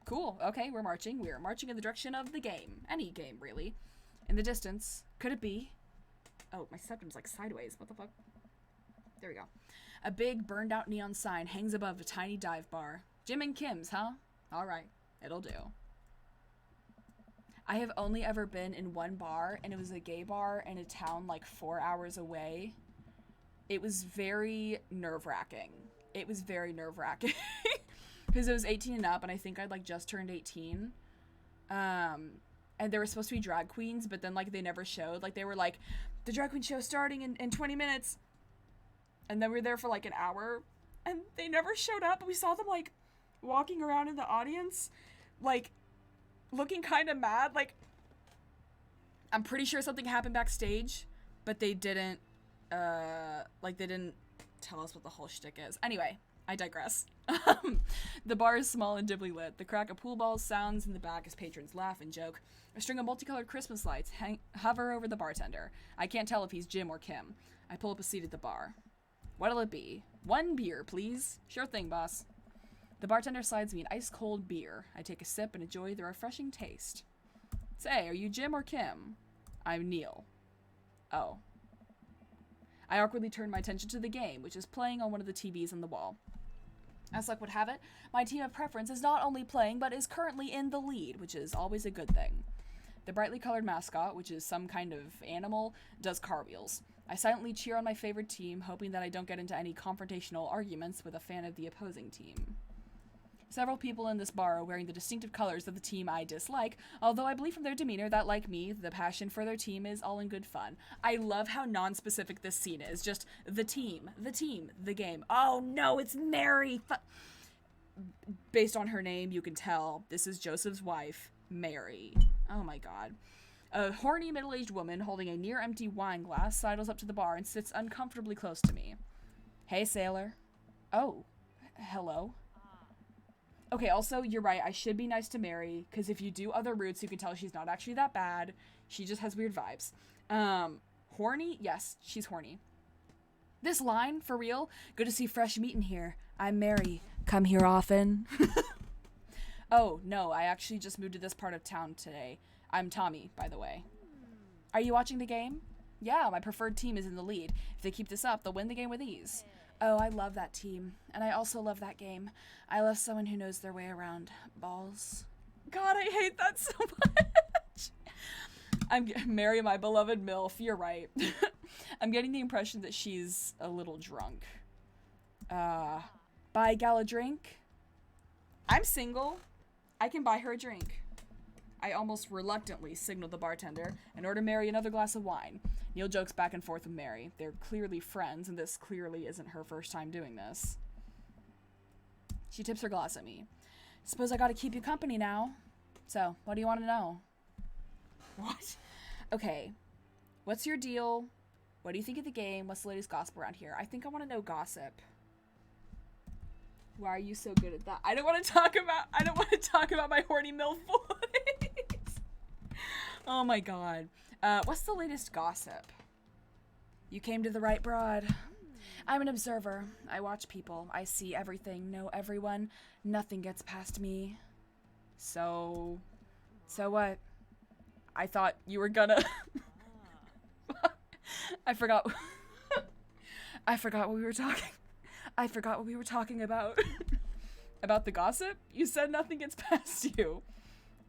Cool. Okay, we're marching. We are marching in the direction of the game. Any game, really. In the distance. Could it be? Oh, my septum's like sideways. What the fuck? There we go. A big, burned-out neon sign hangs above a tiny dive bar. Jim and Kim's, huh? All right. It'll do. I have only ever been in one bar, and it was a gay bar in a town like 4 hours away. It was very nerve-wracking. Because it was 18 and up, and I think I'd like just turned 18. And there were supposed to be drag queens, but then like they never showed. Like they were like, the drag queen show starting in 20 minutes. And then we were there for like an hour, and they never showed up. We saw them like walking around in the audience, like looking kind of mad. Like, I'm pretty sure something happened backstage, but they didn't they didn't tell us what the whole shtick is. Anyway, I digress. The bar is small and dimly lit. The crack of pool balls sounds in the back as patrons laugh and joke. A string of multicolored Christmas lights hover over the bartender. I can't tell if he's Jim or Kim. I pull up a seat at the bar. What'll it be? 1 beer, please. Sure thing, boss. The bartender slides me an ice-cold beer. I take a sip and enjoy the refreshing taste. Say, are you Jim or Kim? I'm Neil. Oh. I awkwardly turn my attention to the game, which is playing on one of the TVs on the wall. As luck would have it, my team of preference is not only playing, but is currently in the lead, which is always a good thing. The brightly colored mascot, which is some kind of animal, does cartwheels. I silently cheer on my favorite team, hoping that I don't get into any confrontational arguments with a fan of the opposing team. Several people in this bar are wearing the distinctive colors of the team I dislike, although I believe from their demeanor that, like me, the passion for their team is all in good fun. I love how non-specific this scene is. Just the team, the game. Oh no, it's Mary! Based on her name, you can tell this is Joseph's wife, Mary. Oh my god. A horny middle-aged woman holding a near-empty wine glass sidles up to the bar and sits uncomfortably close to me. Hey, sailor. Oh, hello. Okay, also, you're right, I should be nice to Mary, because if you do other routes, you can tell she's not actually that bad. She just has weird vibes. Horny? Yes, she's horny. This line, for real? Good to see fresh meat in here. I'm Mary. Come here often. Oh, no, I actually just moved to this part of town today. I'm Tommy, by the way. Are you watching the game? Yeah, my preferred team is in the lead. If they keep this up, they'll win the game with ease. Oh, I love that team. And I also love that game. I love someone who knows their way around balls. God, I hate that so much. Mary, my beloved MILF. You're right. I'm getting the impression that she's a little drunk. Buy a gal a drink? I'm single. I can buy her a drink. I almost reluctantly signal the bartender and order Mary another glass of wine. Neil jokes back and forth with Mary. They're clearly friends, and this clearly isn't her first time doing this. She tips her glass at me. Suppose I gotta keep you company now. So, what do you want to know? What? Okay. What's your deal? What do you think of the game? What's the latest gossip around here? I think I want to know gossip. Why are you so good at that? I don't want to talk about my horny MILF voice. Oh my god. What's the latest gossip? You came to the right broad. I'm an observer. I watch people. I see everything, know everyone. Nothing gets past me. So what? I thought you were gonna... I forgot what we were talking about. About the gossip? You said nothing gets past you.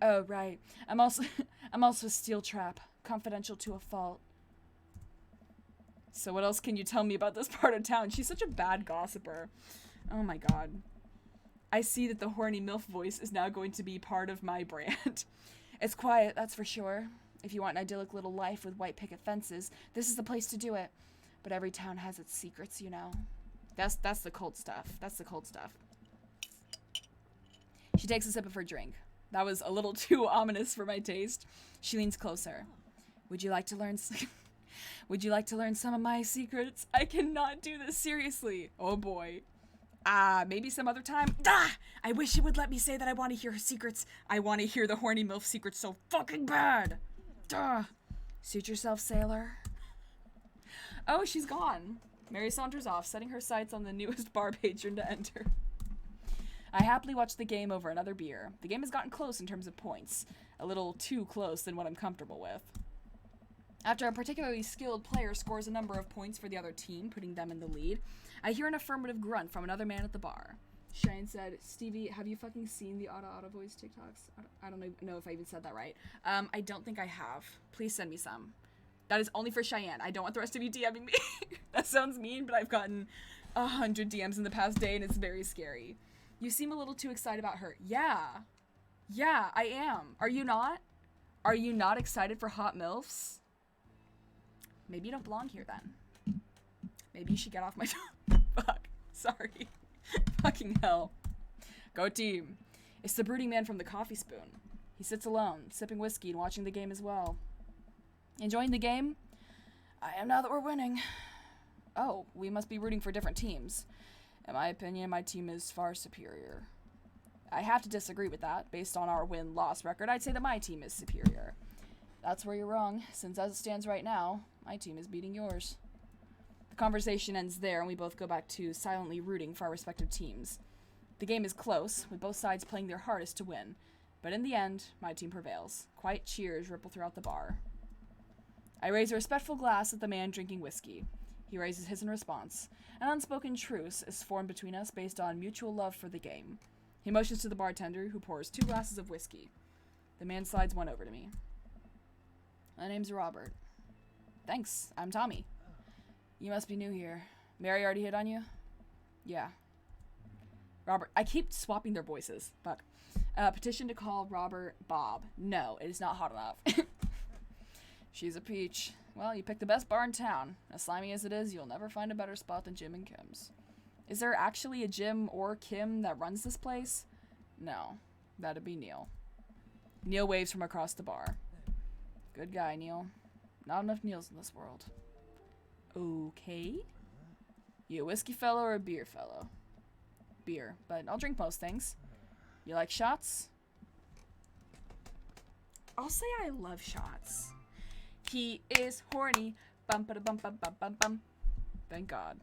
Oh, right. I'm also a steel trap. Confidential to a fault. So what else can you tell me about this part of town? She's such a bad gossiper. Oh my god. I see that the horny MILF voice is now going to be part of my brand. It's quiet, that's for sure. If you want an idyllic little life with white picket fences, this is the place to do it. But every town has its secrets, you know. That's the cold stuff. That's the cold stuff. She takes a sip of her drink. That was a little too ominous for my taste. She leans closer. Would you like to learn Would you like to learn some of my secrets? I cannot do this seriously. Oh boy. Maybe some other time. I wish it would let me say that I want to hear her secrets. I want to hear the horny MILF secrets so fucking bad. Suit yourself, sailor. Oh, she's gone. Mary saunters off, setting her sights on the newest bar patron to enter. I happily watch the game over another beer. The game has gotten close in terms of points. A little too close than what I'm comfortable with. After a particularly skilled player scores a number of points for the other team, putting them in the lead, I hear an affirmative grunt from another man at the bar. Cheyenne said, Stevie, have you fucking seen the auto voice TikToks? I don't know if I even said that right. I don't think I have. Please send me some. That is only for Cheyenne. I don't want the rest of you DMing me. That sounds mean, but I've gotten 100 DMs in the past day, and it's very scary. You seem a little too excited about her. Yeah. Yeah, I am. Are you not? Are you not excited for hot MILFs? Maybe you don't belong here then. Maybe you should get off my Fuck. Sorry. Fucking hell. Go team. It's the brooding man from the coffee spoon. He sits alone, sipping whiskey and watching the game as well. Enjoying the game? I am now that we're winning. Oh, we must be rooting for different teams. In my opinion, my team is far superior. I have to disagree with that. Based on our win-loss record, I'd say that my team is superior. That's where you're wrong, since as it stands right now, my team is beating yours. The conversation ends there, and we both go back to silently rooting for our respective teams. The game is close, with both sides playing their hardest to win. But in the end, my team prevails. Quiet cheers ripple throughout the bar. I raise a respectful glass at the man drinking whiskey. He raises his in response. An unspoken truce is formed between us based on mutual love for the game. He motions to the bartender, who pours 2 glasses of whiskey. The man slides one over to me. My name's Robert. Thanks, I'm Tommy. You must be new here. Mary already hit on you? Yeah. Robert, I keep swapping their voices. Fuck. Petition to call Robert Bob. No, it is not hot enough. She's a peach. Well, you picked the best bar in town. As slimy as it is, you'll never find a better spot than Jim and Kim's. Is there actually a Jim or Kim that runs this place? No, that'd be Neil. Neil waves from across the bar. Good guy, Neil. Not enough Neils in this world. Okay. You a whiskey fellow or a beer fellow? Beer, but I'll drink most things. You like shots? I'll say I love shots. He is horny. Bum ba da bum bum bum bum bum. Thank God.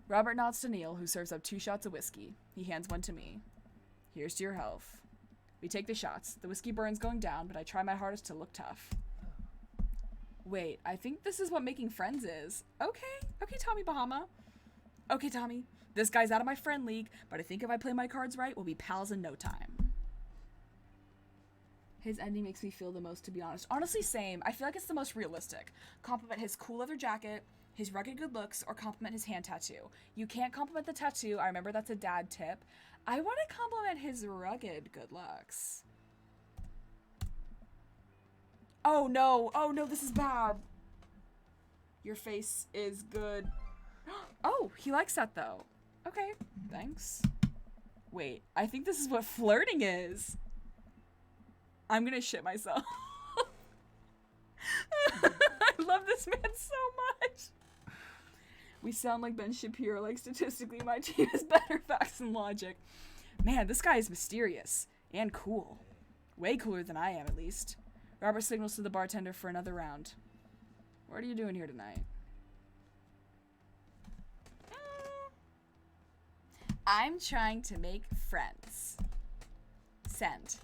Robert nods to Neil, who serves up 2 shots of whiskey. He hands one to me. Here's to your health. We take the shots. The whiskey burn's going down, but I try my hardest to look tough. Wait, I think this is what making friends is. Okay, Tommy Bahama. Okay, Tommy. This guy's out of my friend league, but I think if I play my cards right, we'll be pals in no time. His ending makes me feel the most, to be honest. Honestly, same. I feel like it's the most realistic. Compliment his cool leather jacket, his rugged good looks, or compliment his hand tattoo. You can't compliment the tattoo. I remember that's a dad tip. I want to compliment his rugged good looks. Oh no, this is bad. Your face is good. Oh, he likes that though. Okay, thanks. Wait, I think this is what flirting is. I'm gonna shit myself. I love this man so much. We sound like Ben Shapiro, like statistically my team has better facts and logic. Man, this guy is mysterious and cool. Way cooler than I am, at least. Robert signals to the bartender for another round. What are you doing here tonight? I'm trying to make friends. Send.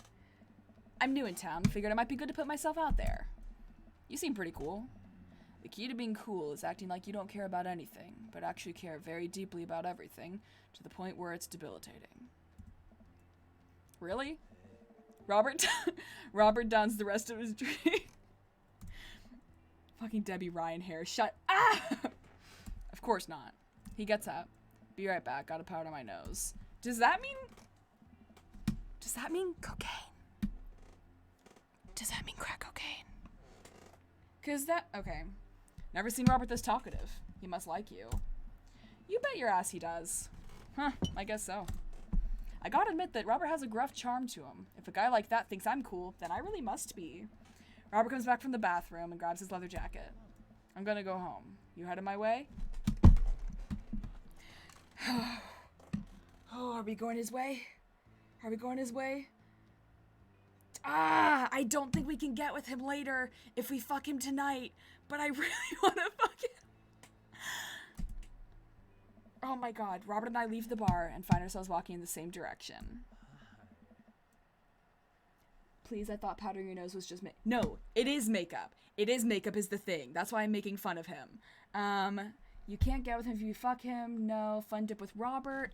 I'm new in town. Figured it might be good to put myself out there. You seem pretty cool. The key to being cool is acting like you don't care about anything, but actually care very deeply about everything, to the point where it's debilitating. Really? Robert downs the rest of his drink. Fucking Debbie Ryan hair. Shut up! Of course not. He gets up. Be right back. Got a powder on my nose. Does that mean cocaine? Does that mean crack cocaine? Okay. Never seen Robert this talkative. He must like you. You bet your ass he does. Huh, I guess so. I gotta admit that Robert has a gruff charm to him. If a guy like that thinks I'm cool, then I really must be. Robert comes back from the bathroom and grabs his leather jacket. I'm gonna go home. You headed my way? Oh, are we going his way? Are we going his way? I don't think we can get with him later if we fuck him tonight, but I really want to fuck him. Oh my god. Robert and I leave the bar and find ourselves walking in the same direction. Please, I thought powdering your nose was just No, it is makeup. It is makeup is the thing. That's why I'm making fun of him. You can't get with him if you fuck him. No. Fun dip with Robert.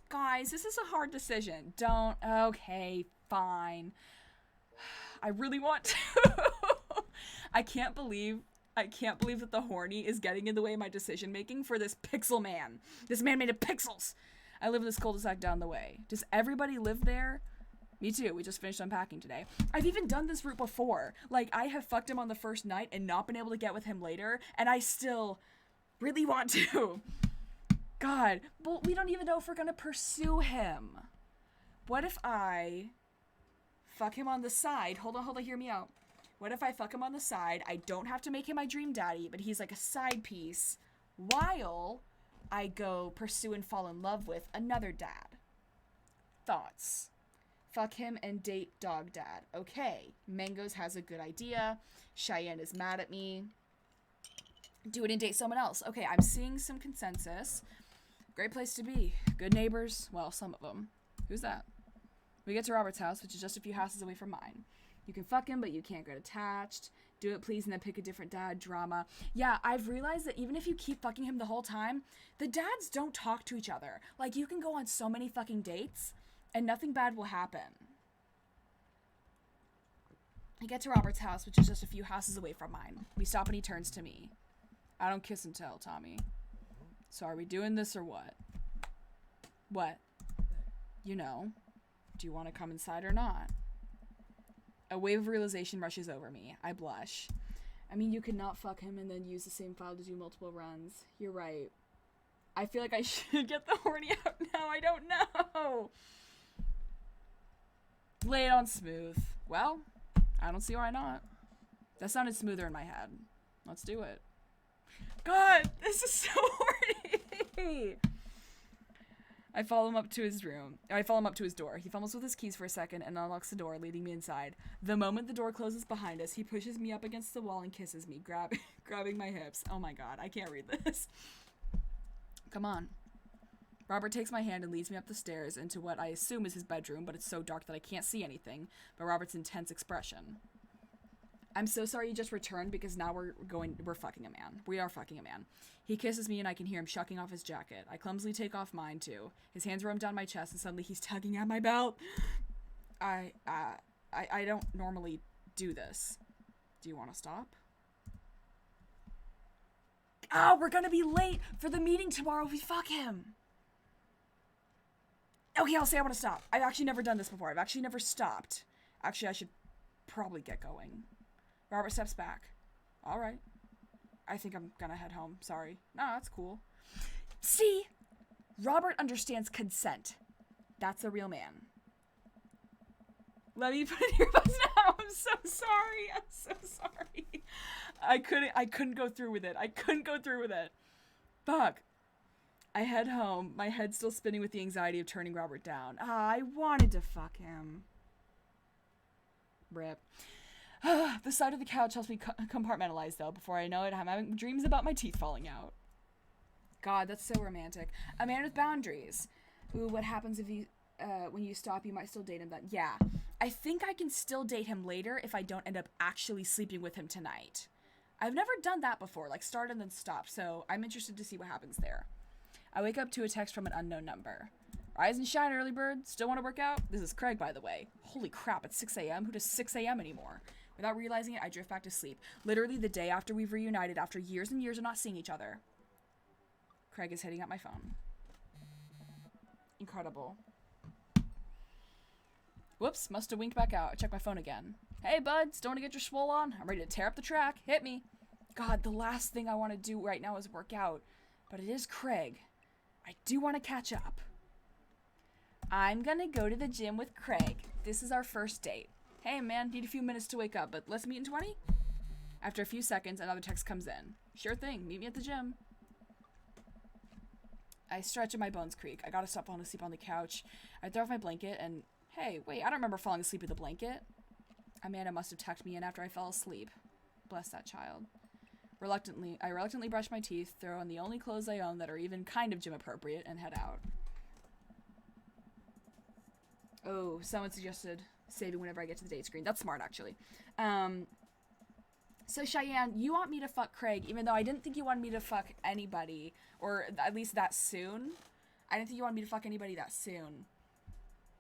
Guys, this is a hard decision. Don't. Okay, fine. I really want to. I can't believe that the horny is getting in the way of my decision making for this pixel man. This man made of pixels. I live in this cul-de-sac down the way. Does everybody live there? Me too. We just finished unpacking today. I've even done this route before. Like, I have fucked him on the first night and not been able to get with him later, and I still really want to. God, but we don't even know if we're gonna pursue him. What if I fuck him on the side? Hold on, hear me out. What if I fuck him on the side? I don't have to make him my dream daddy, but he's like a side piece while I go pursue and fall in love with another dad. Thoughts? Fuck him and date dog dad. Okay, Mangoes has a good idea. Cheyenne is mad at me. Do it and date someone else. Okay, I'm seeing some consensus. Great place to be. Good neighbors. Well, some of them. Who's that? We get to Robert's house, which is just a few houses away from mine. You can fuck him, but you can't get attached. Do it, please, and then pick a different dad. Drama. Yeah, I've realized that even if you keep fucking him the whole time, the dads don't talk to each other. Like, you can go on so many fucking dates, and nothing bad will happen. I get to Robert's house, which is just a few houses away from mine. We stop and he turns to me. I don't kiss and tell, Tommy. So are we doing this or what? What? You know. Do you want to come inside or not? A wave of realization rushes over me. I blush. I mean, you could not fuck him and then use the same file to do multiple runs. You're right. I feel like I should get the horny out now. I don't know. Lay it on smooth. Well, I don't see why not. That sounded smoother in my head. Let's do it. God, this is so horny. I follow him up to his door. He fumbles with his keys for a second and unlocks the door, leading me inside. The moment the door closes behind us, he pushes me up against the wall and kisses me, grabbing my hips. Oh my god, I can't read this. Come on. Robert takes my hand and leads me up the stairs into what I assume is his bedroom, but it's so dark that I can't see anything but Robert's intense expression. I'm so sorry you just returned because now we're fucking a man. We are fucking a man. He kisses me and I can hear him shucking off his jacket. I clumsily take off mine too. His hands run down my chest and suddenly he's tugging at my belt. I don't normally do this. Do you want to stop? Oh, we're gonna be late for the meeting tomorrow if we fuck him. Okay, I'll say I want to stop. I've actually never done this before. I've actually never stopped. Actually, I should probably get going. Robert steps back. All right. I think I'm gonna head home. Sorry. No, that's cool. See? Robert understands consent. That's a real man. Let me put in your butts now. I'm so sorry. I'm so sorry. I couldn't go through with it. Fuck. I head home, my head still spinning with the anxiety of turning Robert down. I wanted to fuck him. Rip. The side of the couch helps me compartmentalize, though. Before I know it, I'm having dreams about my teeth falling out. God, that's so romantic. A man with boundaries. Ooh, what happens if you, when you stop, you might still date him then? Yeah. I think I can still date him later if I don't end up actually sleeping with him tonight. I've never done that before, like start and then stop, so I'm interested to see what happens there. I wake up to a text from an unknown number. Rise and shine, early bird. Still want to work out? This is Craig, by the way. Holy crap, it's 6 a.m. Who does 6 a.m. anymore? Without realizing it, I drift back to sleep. Literally the day after we've reunited, after years and years of not seeing each other. Craig is hitting up my phone. Incredible. Whoops, must have winked back out. I check my phone again. Hey, bud, still want to get your swole on? I'm ready to tear up the track. Hit me. God, the last thing I want to do right now is work out. But it is Craig. I do want to catch up. I'm gonna go to the gym with Craig. This is our first date. Hey, man, need a few minutes to wake up, but let's meet in 20? After a few seconds, another text comes in. Sure thing, meet me at the gym. I stretch and my bones creak. I gotta stop falling asleep on the couch. I throw off my blanket and, hey, wait, I don't remember falling asleep with a blanket. Amanda must have tucked me in after I fell asleep. Bless that child. I reluctantly brush my teeth, throw on the only clothes I own that are even kind of gym appropriate, and head out. Oh, someone suggested saving whenever I get to the date screen. That's smart, actually. So Cheyenne, you want me to fuck Craig, even though I didn't think you wanted me to fuck anybody, or at least that soon. I didn't think you wanted me to fuck anybody that soon.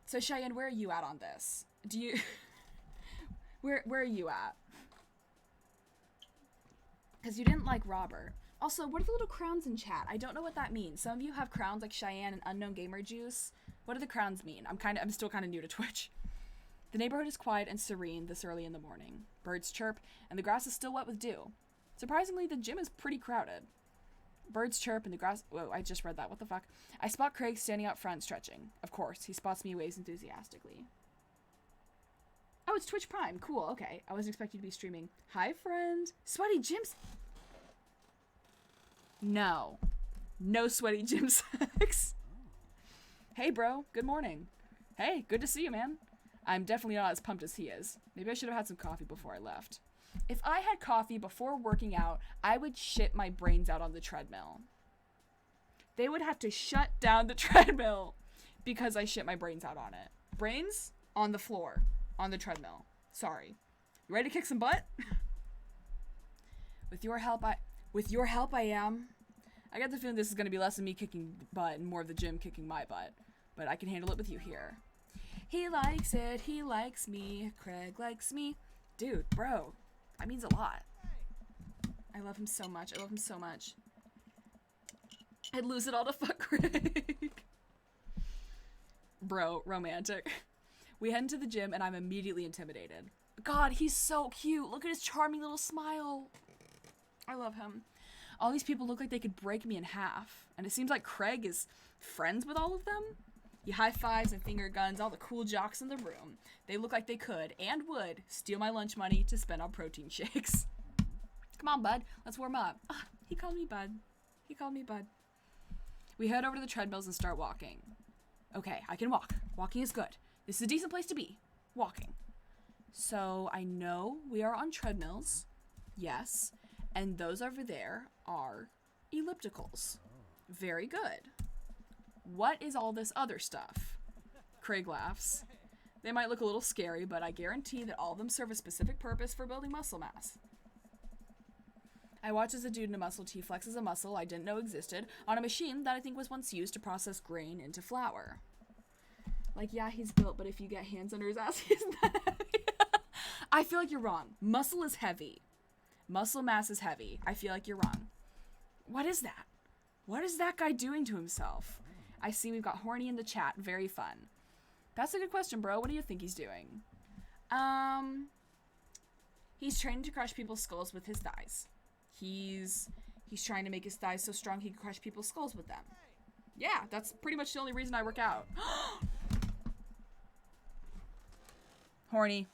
So Cheyenne, where are you at on this? Do you... where are you at? Because you didn't like Robert. Also, what are the little crowns in chat? I don't know what that means. Some of you have crowns like Cheyenne and Unknown Gamer Juice. What do the crowns mean? I'm still kind of new to Twitch. The neighborhood is quiet and serene this early in the morning. Birds chirp, and the grass is still wet with dew. Surprisingly, the gym is pretty crowded. Birds chirp and the grass... Whoa, I just read that. What the fuck? I spot Craig standing out front stretching. Of course, he spots me and waves enthusiastically. Oh, it's Twitch Prime. Cool, okay. I wasn't expecting to be streaming. Hi, friend. Sweaty gym... No. No sweaty gym sex. Hey, bro. Good morning. Hey, good to see you, man. I'm definitely not as pumped as he is. Maybe I should have had some coffee before I left. If I had coffee before working out, I would shit my brains out on the treadmill. They would have to shut down the treadmill because I shit my brains out on it. Brains on the floor, on the treadmill. Sorry. You ready to kick some butt? With your help, I am. I get the feeling this is going to be less of me kicking butt and more of the gym kicking my butt. But I can handle it with you here. He likes it. He likes me. Craig likes me. Dude, bro. That means a lot. I love him so much. I love him so much. I'd lose it all to fuck Craig. Bro, romantic. We head into the gym and I'm immediately intimidated. God, he's so cute. Look at his charming little smile. I love him. All these people look like they could break me in half. And it seems like Craig is friends with all of them. He high-fives and finger guns all the cool jocks in the room. They look like they could, and would, steal my lunch money to spend on protein shakes. Come on, bud. Let's warm up. He called me bud. He called me bud. We head over to the treadmills and start walking. Okay, I can walk. Walking is good. This is a decent place to be. Walking. So I know we are on treadmills. Yes. And those over there are ellipticals. Very good. What is all this other stuff? Craig laughs. They might look a little scary, but I guarantee that all of them serve a specific purpose for building muscle mass. I watch as a dude in a muscle tee flexes a muscle I didn't know existed on a machine that I think was once used to process grain into flour. Like, yeah, he's built, but if you get hands under his ass, he's not heavy. I feel like you're wrong. Muscle is heavy. Muscle mass is heavy. I feel like you're wrong. What is that? What is that guy doing to himself? I see we've got horny in the chat. Very fun. That's a good question, bro. What do you think he's doing? He's training to crush people's skulls with his thighs. He's trying to make his thighs so strong he can crush people's skulls with them. Yeah, that's pretty much the only reason I work out. Horny.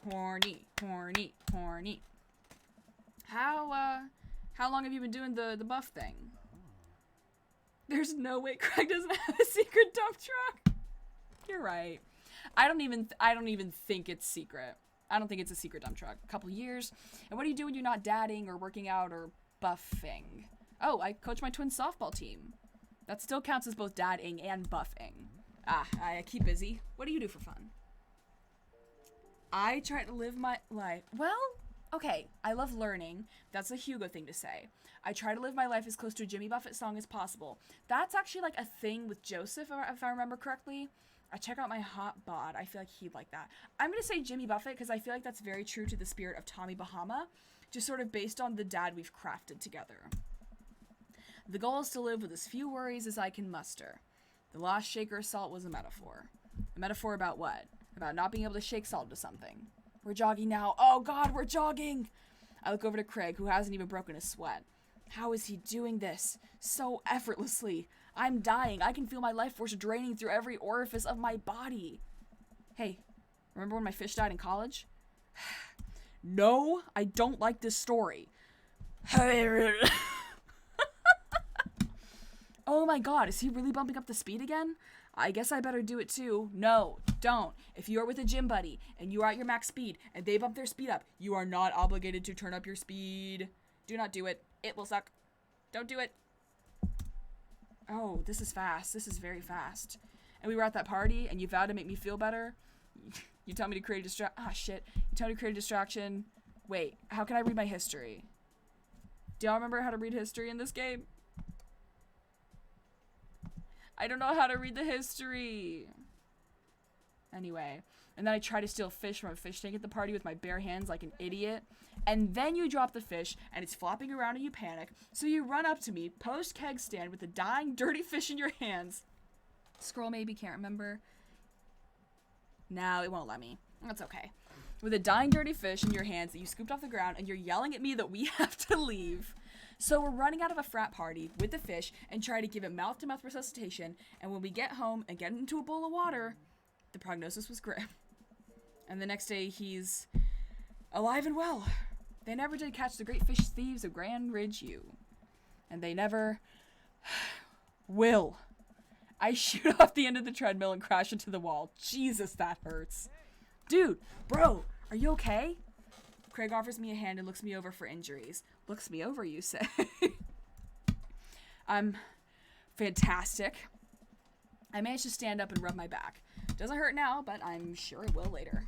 Horny. Horny. Horny. How long have you been doing the buff thing? There's no way Craig doesn't have a secret dump truck. You're right. I don't even think it's secret. I don't think it's a secret dump truck. A couple years. And what do you do when you're not dadding or working out or buffing? Oh, I coach my twin softball team. That still counts as both dadding and buffing. I keep busy. What do you do for fun? I try to live my life. Well, okay, I love learning. That's a Hugo thing to say. I try to live my life as close to a Jimmy Buffett song as possible. That's actually like a thing with Joseph, if I remember correctly. I check out my hot bod. I feel like he'd like that. I'm going to say Jimmy Buffett because I feel like that's very true to the spirit of Tommy Bahama, just sort of based on the dad we've crafted together. The goal is to live with as few worries as I can muster. The lost shaker of salt was a metaphor. A metaphor about what? About not being able to shake salt into something. We're jogging now. Oh God, we're jogging! I look over to Craig, who hasn't even broken a sweat. How is he doing this? So effortlessly. I'm dying. I can feel my life force draining through every orifice of my body. Hey, remember when my fish died in college? No, I don't like this story. Oh my God, is he really bumping up the speed again? I guess I better do it too. No, don't. If you are with a gym buddy and you are at your max speed and they bump their speed up, you are not obligated to turn up your speed. Do not do it. It will suck. Don't do it. Oh, this is fast. This is very fast. And we were at that party, and you vowed to make me feel better. You tell me to create a shit. You tell me to create a distraction. Wait, how can I read my history? Do y'all remember how to read history in this game? I don't know how to read the history. Anyway, and then I try to steal fish from a fish tank at the party with my bare hands like an idiot. And then you drop the fish, and it's flopping around and you panic. So you run up to me, post keg stand with a dying, dirty fish in your hands. Scroll maybe, can't remember. No, it won't let me. That's okay. With a dying, dirty fish in your hands that you scooped off the ground, and you're yelling at me that we have to leave. So we're running out of a frat party with the fish and try to give it mouth-to-mouth resuscitation. And when we get home and get into a bowl of water, the prognosis was grim. And the next day, he's alive and well. They never did catch the great fish thieves of Grand Ridge U. And they never will. I shoot off the end of the treadmill and crash into the wall. Jesus, that hurts. Dude, bro, are you okay? Craig offers me a hand and looks me over for injuries. Looks me over, you say? I'm fantastic. I managed to stand up and rub my back. Doesn't hurt now, but I'm sure it will later.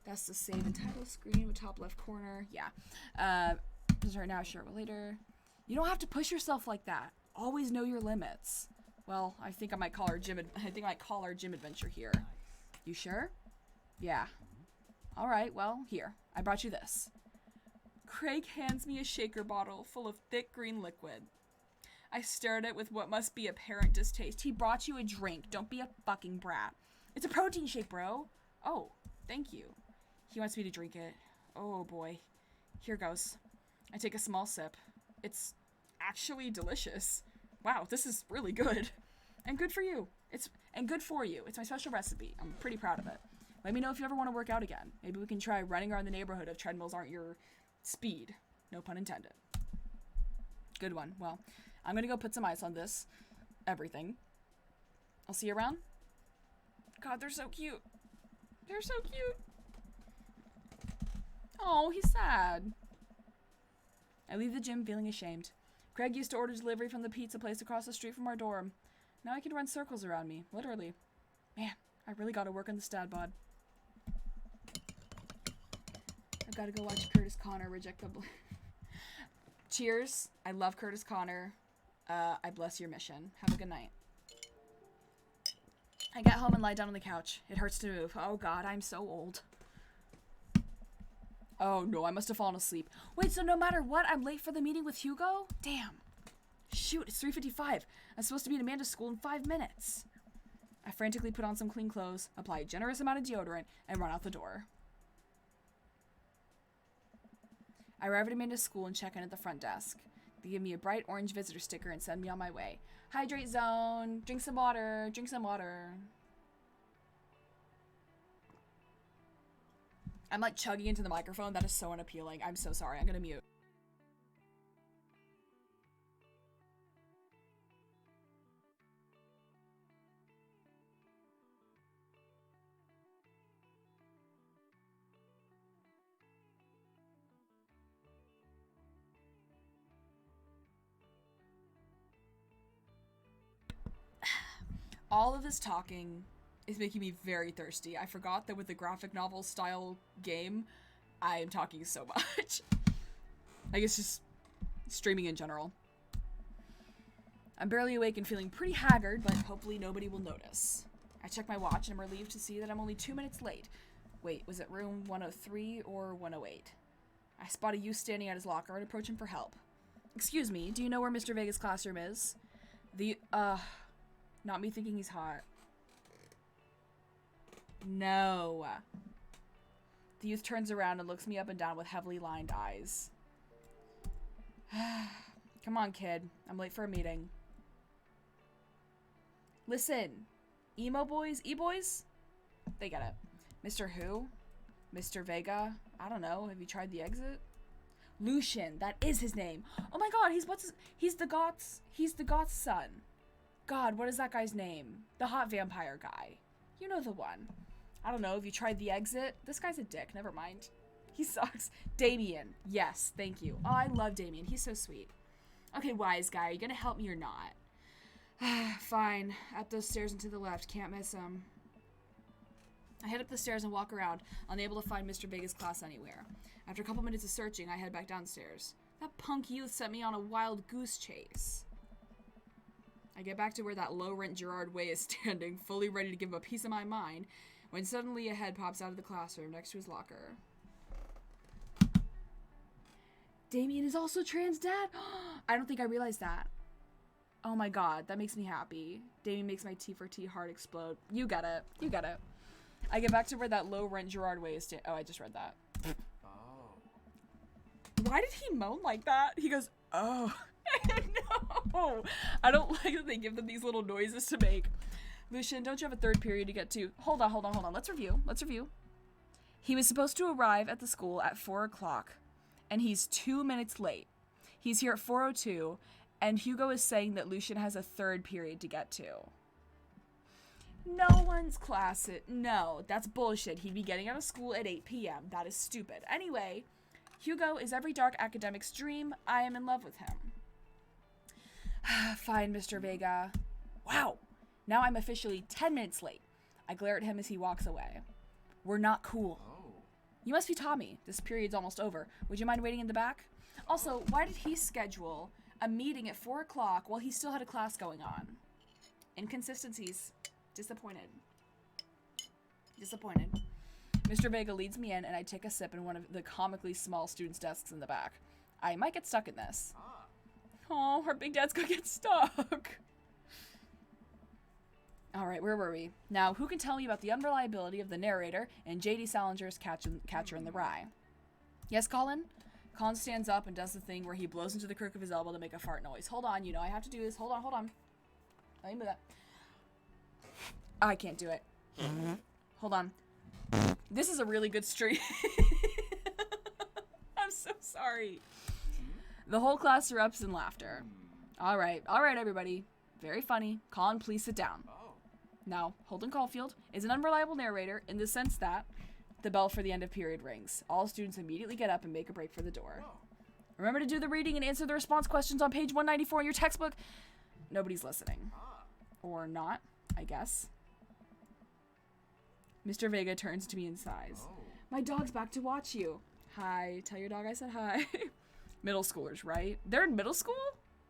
That's the save and title screen with top left corner. Yeah. Doesn't hurt now, sure it will later. You don't have to push yourself like that. Always know your limits. Well, I think I might call our gym adventure here. You sure? Yeah. All right, well, here. I brought you this. Craig hands me a shaker bottle full of thick green liquid. I stare at it with what must be apparent distaste. He brought you a drink. Don't be a fucking brat. It's a protein shake, bro. Oh, thank you. He wants me to drink it. Oh, boy. Here goes. I take a small sip. It's actually delicious. Wow, this is really good. And good for you. Good for you. It's my special recipe. I'm pretty proud of it. Let me know if you ever want to work out again. Maybe we can try running around the neighborhood if treadmills aren't your speed. No pun intended. Good one. Well, I'm gonna go put some ice on this. Everything. I'll see you around. God, they're so cute. They're so cute. Oh, he's sad. I leave the gym feeling ashamed. Craig used to order delivery from the pizza place across the street from our dorm. Now I can run circles around me, literally. Man, I really gotta work on the stat bod. I've gotta go watch Curtis Connor reject the Cheers. I love Curtis Connor. I bless your mission. Have a good night. I get home and lie down on the couch. It hurts to move. Oh God, I'm so old. Oh no, I must have fallen asleep. Wait, so no matter what, I'm late for the meeting with Hugo? Damn. Shoot, it's 3:55. I'm supposed to be at Amanda's school in 5 minutes. I frantically put on some clean clothes, apply a generous amount of deodorant, and run out the door. I arrive at Amanda's school and check in at the front desk. They give me a bright orange visitor sticker and send me on my way. Hydrate zone. Drink some water. Drink some water. I'm like chugging into the microphone. That is so unappealing. I'm so sorry. I'm gonna mute. All of this talking is making me very thirsty. I forgot that with the graphic novel style game, I am talking so much. I guess just streaming in general. I'm barely awake and feeling pretty haggard, but hopefully nobody will notice. I check my watch and I'm relieved to see that I'm only 2 minutes late. Wait, was it room 103 or 108? I spot a youth standing at his locker and approach him for help. Excuse me, do you know where Mr. Vega's classroom is? Not me thinking he's hot. No. The youth turns around and looks me up and down with heavily lined eyes. Come on, kid. I'm late for a meeting. Listen. Emo boys? E-boys? They get it. Mr. Who? Mr. Vega? I don't know. Have you tried the exit? Lucian. That is his name. Oh my god, he's the Goth's son. God, what is that guy's name? The hot vampire guy. You know the one. I don't know. Have you tried the exit? This guy's a dick. Never mind. He sucks. Damien. Yes, thank you. Oh, I love Damien. He's so sweet. Okay, wise guy. Are you gonna help me or not? Fine. Up those stairs and to the left. Can't miss him. I head up the stairs and walk around, unable to find Mr. Vega's class anywhere. After a couple minutes of searching, I head back downstairs. That punk youth sent me on a wild goose chase. I get back to where that low-rent Gerard Way is standing, fully ready to give him a piece of my mind, when suddenly a head pops out of the classroom next to his locker. Damien is also trans, Dad? I don't think I realized that. Oh my god, that makes me happy. Damien makes my T for T heart explode. You get it. You get it. I get back to where that low-rent Gerard Way is standing. Oh, I just read that. Oh. Why did he moan like that? He goes, oh. No. I don't like that they give them these little noises to make. Lucian, don't you have a third period to get to? Hold on. Let's review. He was supposed to arrive at the school at 4 o'clock, and he's 2 minutes late. He's here at 4:02, and Hugo is saying that Lucian has a third period to get to. No one's class it. No, that's bullshit. He'd be getting out of school at 8 p.m. That is stupid. Anyway, Hugo is every dark academic's dream. I am in love with him. Fine, Mr. Vega. Wow. Now I'm officially 10 minutes late. I glare at him as he walks away. We're not cool. Oh. You must be Tommy. This period's almost over. Would you mind waiting in the back? Also, why did he schedule a meeting at 4 o'clock while he still had a class going on? Inconsistencies. Disappointed. Mr. Vega leads me in, and I take a sip in one of the comically small students' desks in the back. I might get stuck in this. Oh, our big dad's gonna get stuck. Alright, where were we? Now, who can tell me about the unreliability of the narrator and J.D. Salinger's Catcher in the Rye? Yes, Colin? Colin stands up and does the thing where he blows into the crook of his elbow to make a fart noise. Hold on, you know I have to do this. Hold on. Let me move that. I can't do it. Hold on. This is a really good stream. I'm so sorry. The whole class erupts in laughter. All right, everybody. Very funny. Colin, please sit down. Now, Holden Caulfield is an unreliable narrator in the sense that the bell for the end of period rings. All students immediately get up and make a break for the door. Remember to do the reading and answer the response questions on page 194 in your textbook. Nobody's listening. Or not, I guess. Mr. Vega turns to me and sighs. My dog's back to watch you. Hi. Tell your dog I said hi. Middle schoolers, right? They're in middle school?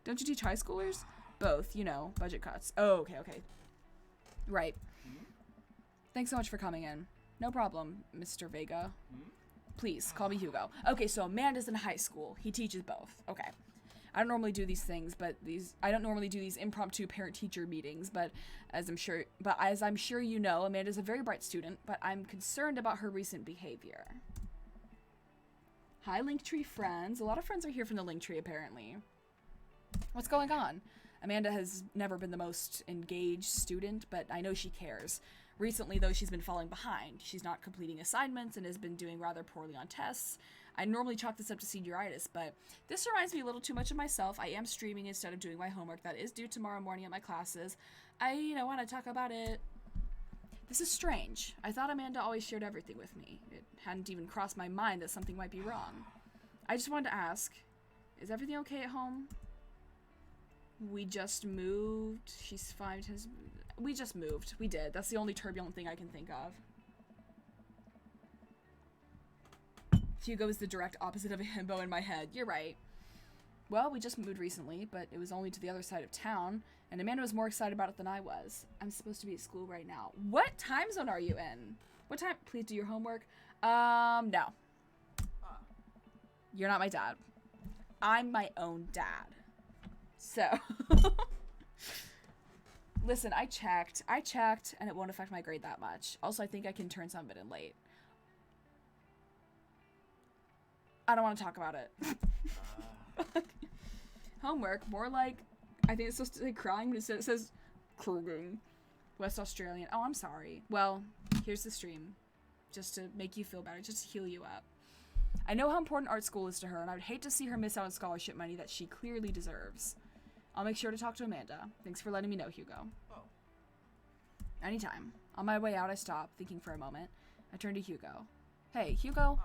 Don't you teach high schoolers? Both, you know, budget cuts. Oh, okay. Right. Thanks so much for coming in. No problem, Mr. Vega. Please, call me Hugo. Okay, so Amanda's in high school. He teaches both. Okay. I don't normally do these things, I don't normally do these impromptu parent-teacher meetings, but as I'm sure you know, Amanda's a very bright student, but I'm concerned about her recent behavior. Hi, Linktree friends. A lot of friends are here from the Linktree, apparently. What's going on? Amanda has never been the most engaged student, but I know she cares. Recently, though, she's been falling behind. She's not completing assignments and has been doing rather poorly on tests. I normally chalk this up to senioritis, but this reminds me a little too much of myself. I am streaming instead of doing my homework. That is due tomorrow morning at my classes. I want to talk about it. This is strange. I thought Amanda always shared everything with me. It hadn't even crossed my mind that something might be wrong. I just wanted to ask, is everything okay at home? We just moved. She's fine. We just moved. We did. That's the only turbulent thing I can think of. Hugo is the direct opposite of a himbo in my head. You're right. Well, we just moved recently, but it was only to the other side of town, and Amanda was more excited about it than I was. I'm supposed to be at school right now. What time zone are you in? What time? Please do your homework. No. You're not my dad. I'm my own dad. So, listen, I checked, and it won't affect my grade that much. Also, I think I can turn some of it in late. I don't want to talk about it. Homework, more like, I think it's supposed to say crying, but it says crying. West Australian. Oh, I'm sorry. Well, here's the stream. Just to make you feel better, just to heal you up. I know how important art school is to her, and I would hate to see her miss out on scholarship money that she clearly deserves. I'll make sure to talk to Amanda. Thanks for letting me know, Hugo. Oh. Anytime. On my way out, I stop, thinking for a moment. I turn to Hugo. Hey, Hugo?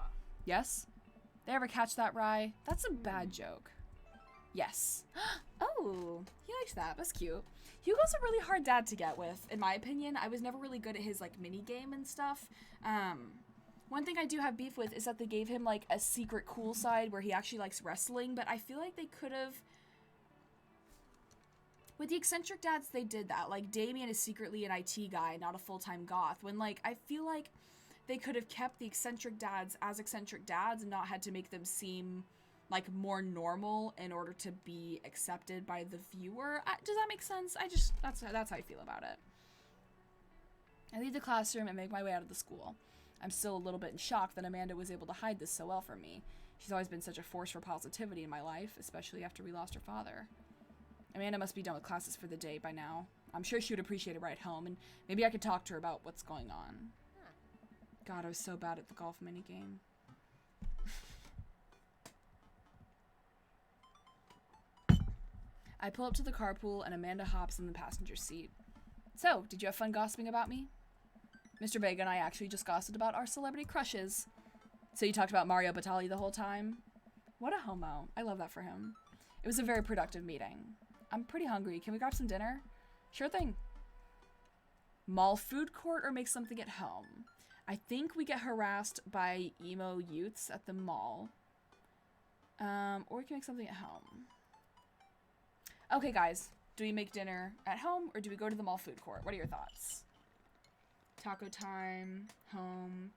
Yes? They ever catch that rye? That's a bad joke. Yes. Oh, he likes that. That's cute. Hugo's a really hard dad to get with, in my opinion. I was never really good at his, like, mini game and stuff. One thing I do have beef with is that they gave him, like, a secret cool side where he actually likes wrestling, but I feel like they could have... With the eccentric dads, they did that. Like, Damien is secretly an IT guy, not a full-time goth. When, like, I feel like they could have kept the eccentric dads as eccentric dads and not had to make them seem, like, more normal in order to be accepted by the viewer. Does that make sense? That's how I feel about it. I leave the classroom and make my way out of the school. I'm still a little bit in shock that Amanda was able to hide this so well from me. She's always been such a force for positivity in my life, especially after we lost her father. Amanda must be done with classes for the day by now. I'm sure she would appreciate a ride home, and maybe I could talk to her about what's going on. God, I was so bad at the golf minigame. I pull up to the carpool, and Amanda hops in the passenger seat. So, did you have fun gossiping about me? Mr. Vega and I actually just gossiped about our celebrity crushes. So you talked about Mario Batali the whole time? What a homo. I love that for him. It was a very productive meeting. I'm pretty hungry. Can we grab some dinner? Sure thing. Mall food court or make something at home? I think we get harassed by emo youths at the mall. Or we can make something at home. Okay, guys. Do we make dinner at home or do we go to the mall food court? What are your thoughts? Taco time, home.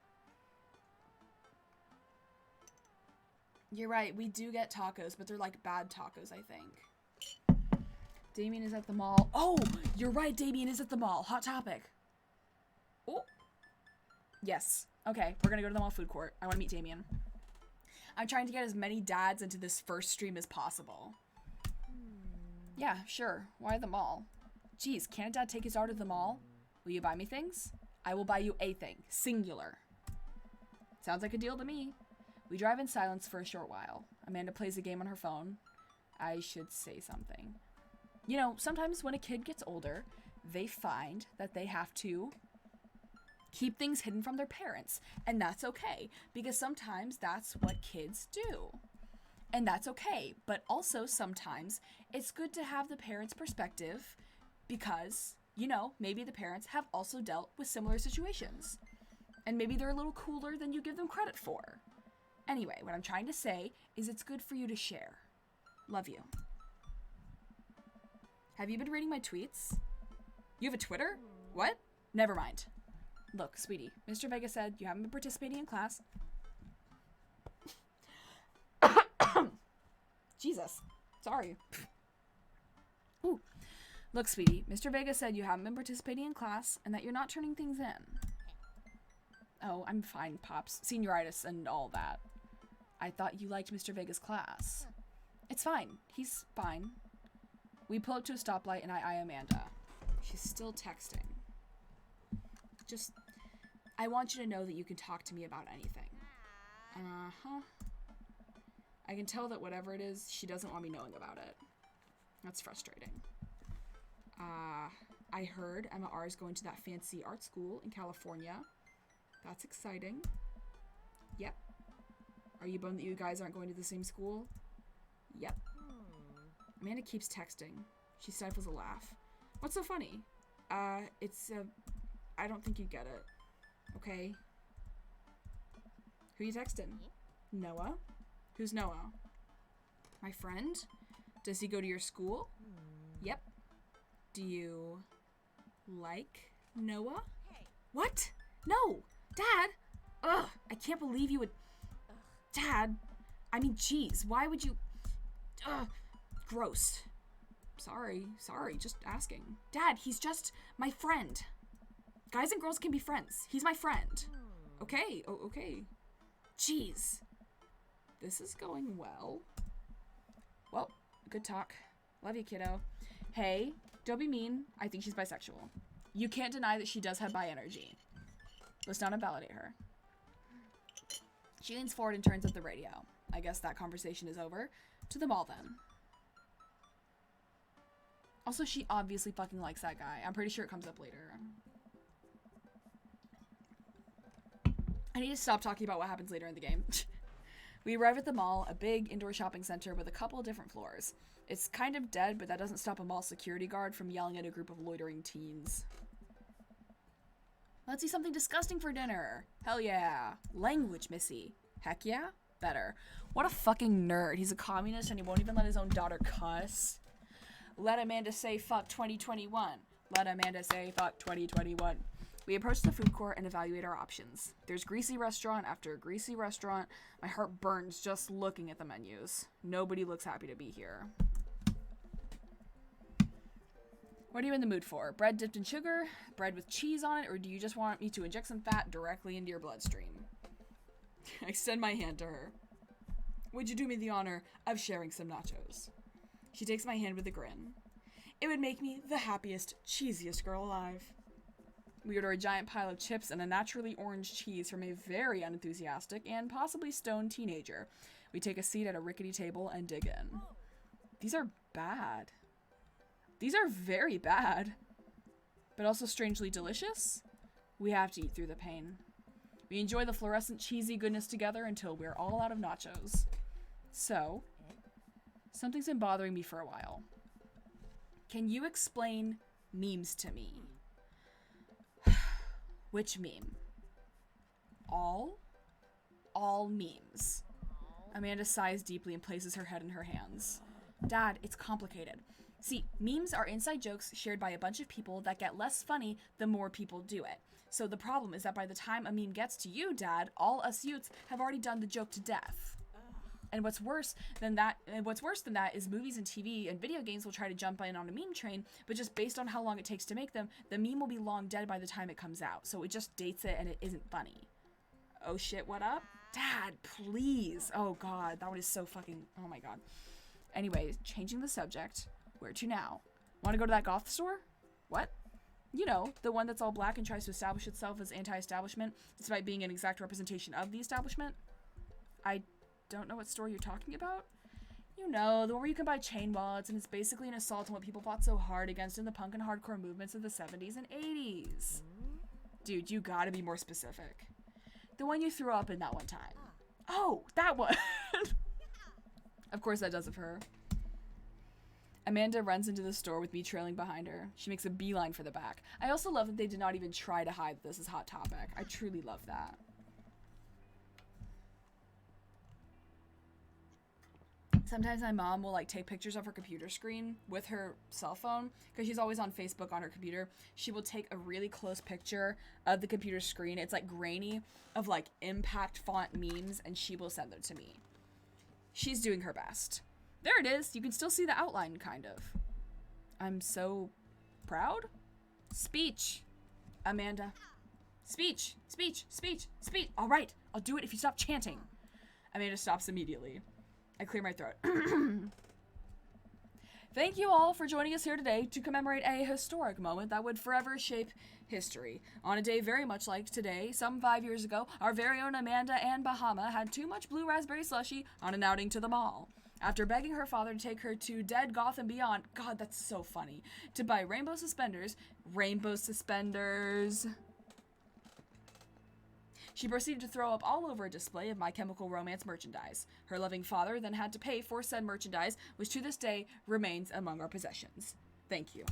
You're right, we do get tacos, but they're like bad tacos, I think. Damien is at the mall. Oh, you're right, Damien is at the mall. Hot topic. Oh. Yes. Okay, we're gonna go to the mall food court. I wanna meet Damien. I'm trying to get as many dads into this first stream as possible. Yeah, sure. Why the mall? Geez, can't dad take his daughter to the mall? Will you buy me things? I will buy you a thing. Singular. Sounds like a deal to me. We drive in silence for a short while. Amanda plays a game on her phone. I should say something. You know, sometimes when a kid gets older, they find that they have to keep things hidden from their parents. And that's okay, because sometimes that's what kids do. And that's okay, but also sometimes it's good to have the parents' perspective because, you know, maybe the parents have also dealt with similar situations. And maybe they're a little cooler than you give them credit for. Anyway, what I'm trying to say is it's good for you to share. Love you. Have you been reading my tweets? You have a Twitter? What? Never mind. Look, sweetie, Mr. Vega said you haven't been participating in class. Jesus. Sorry. Ooh. Look, sweetie, Mr. Vega said you haven't been participating in class and that you're not turning things in. Oh, I'm fine, Pops. Senioritis and all that. I thought you liked Mr. Vega's class. It's fine. He's fine. We pull up to a stoplight and I eye Amanda. She's still texting. Just, I want you to know that you can talk to me about anything. Uh-huh. I can tell that whatever it is, she doesn't want me knowing about it. That's frustrating. I heard Emma R is going to that fancy art school in California. That's exciting. Yep. Are you bummed that you guys aren't going to the same school? Yep. Amanda keeps texting. She stifles a laugh. What's so funny? I don't think you get it. Okay? Who you texting? Noah? Who's Noah? My friend? Does he go to your school? Yep. Do you like Noah? What? No! Dad! Ugh! I can't believe you would... Dad! I mean, jeez, why would you... Ugh! Gross. Sorry, just asking. Dad, he's just my friend. Guys and girls can be friends. He's my friend. Okay, okay. Jeez. This is going well. Well, good talk. Love you, kiddo. Hey, don't be mean. I think she's bisexual. You can't deny that she does have bi energy. Let's not invalidate her. She leans forward and turns up the radio. I guess that conversation is over. To the mall, then. Also, she obviously fucking likes that guy. I'm pretty sure it comes up later. I need to stop talking about what happens later in the game. We arrive at the mall, a big indoor shopping center with a couple of different floors. It's kind of dead, but that doesn't stop a mall security guard from yelling at a group of loitering teens. Let's eat something disgusting for dinner. Hell yeah. Language, Missy. Heck yeah? Better. What a fucking nerd. He's a communist and he won't even let his own daughter cuss. Let Amanda say fuck 2021. Let Amanda say fuck 2021. We approach the food court and evaluate our options. There's greasy restaurant after greasy restaurant. My heart burns just looking at the menus. Nobody looks happy to be here. What are you in the mood for? Bread dipped in sugar? Bread with cheese on it? Or do you just want me to inject some fat directly into your bloodstream? I extend my hand to her. Would you do me the honor of sharing some nachos? She takes my hand with a grin. It would make me the happiest, cheesiest girl alive. We order a giant pile of chips and a naturally orange cheese from a very unenthusiastic and possibly stoned teenager. We take a seat at a rickety table and dig in. These are bad. These are very bad. But also strangely delicious. We have to eat through the pain. We enjoy the fluorescent cheesy goodness together until we're all out of nachos. So, something's been bothering me for a while. Can you explain memes to me? Which meme? All? All memes. Amanda sighs deeply and places her head in her hands. Dad, it's complicated. See, memes are inside jokes shared by a bunch of people that get less funny the more people do it. So the problem is that by the time a meme gets to you, Dad, all us youths have already done the joke to death. And what's worse than that is movies and TV and video games will try to jump in on a meme train, but just based on how long it takes to make them, the meme will be long dead by the time it comes out. So it just dates it and it isn't funny. Oh shit, what up? Dad, please. Oh god, that one is so fucking, oh my god. Anyways, changing the subject. Where to now? Want to go to that goth store? What? You know, the one that's all black and tries to establish itself as anti-establishment, despite being an exact representation of the establishment? I don't know what store you're talking about. You know, the one where you can buy chain wallets, and it's basically an assault on what people fought so hard against in the punk and hardcore movements of the 70s and 80s. Dude, you gotta be more specific. The one you threw up in that one time. Oh, that one! Of course that does it for her. Amanda runs into the store with me trailing behind her. She makes a beeline for the back. I also love that they did not even try to hide this as Hot Topic. I truly love that. Sometimes my mom will like take pictures of her computer screen with her cell phone because she's always on Facebook on her computer. She will take a really close picture of the computer screen. It's like grainy of like impact font memes and she will send them to me. She's doing her best. There it is. You can still see the outline, kind of. I'm so proud. Speech. Amanda. Speech. Speech. Speech. Speech. All right. I'll do it if you stop chanting. Amanda stops immediately. I clear my throat. Thank you all for joining us here today to commemorate a historic moment that would forever shape history. On a day very much like today, some 5 years ago, our very own Amanda and Bahama had too much blue raspberry slushy on an outing to the mall. After begging her father to take her to Dead Goth and Beyond, God, that's so funny, to buy rainbow suspenders, she proceeded to throw up all over a display of My Chemical Romance merchandise. Her loving father then had to pay for said merchandise, which to this day remains among our possessions. Thank you.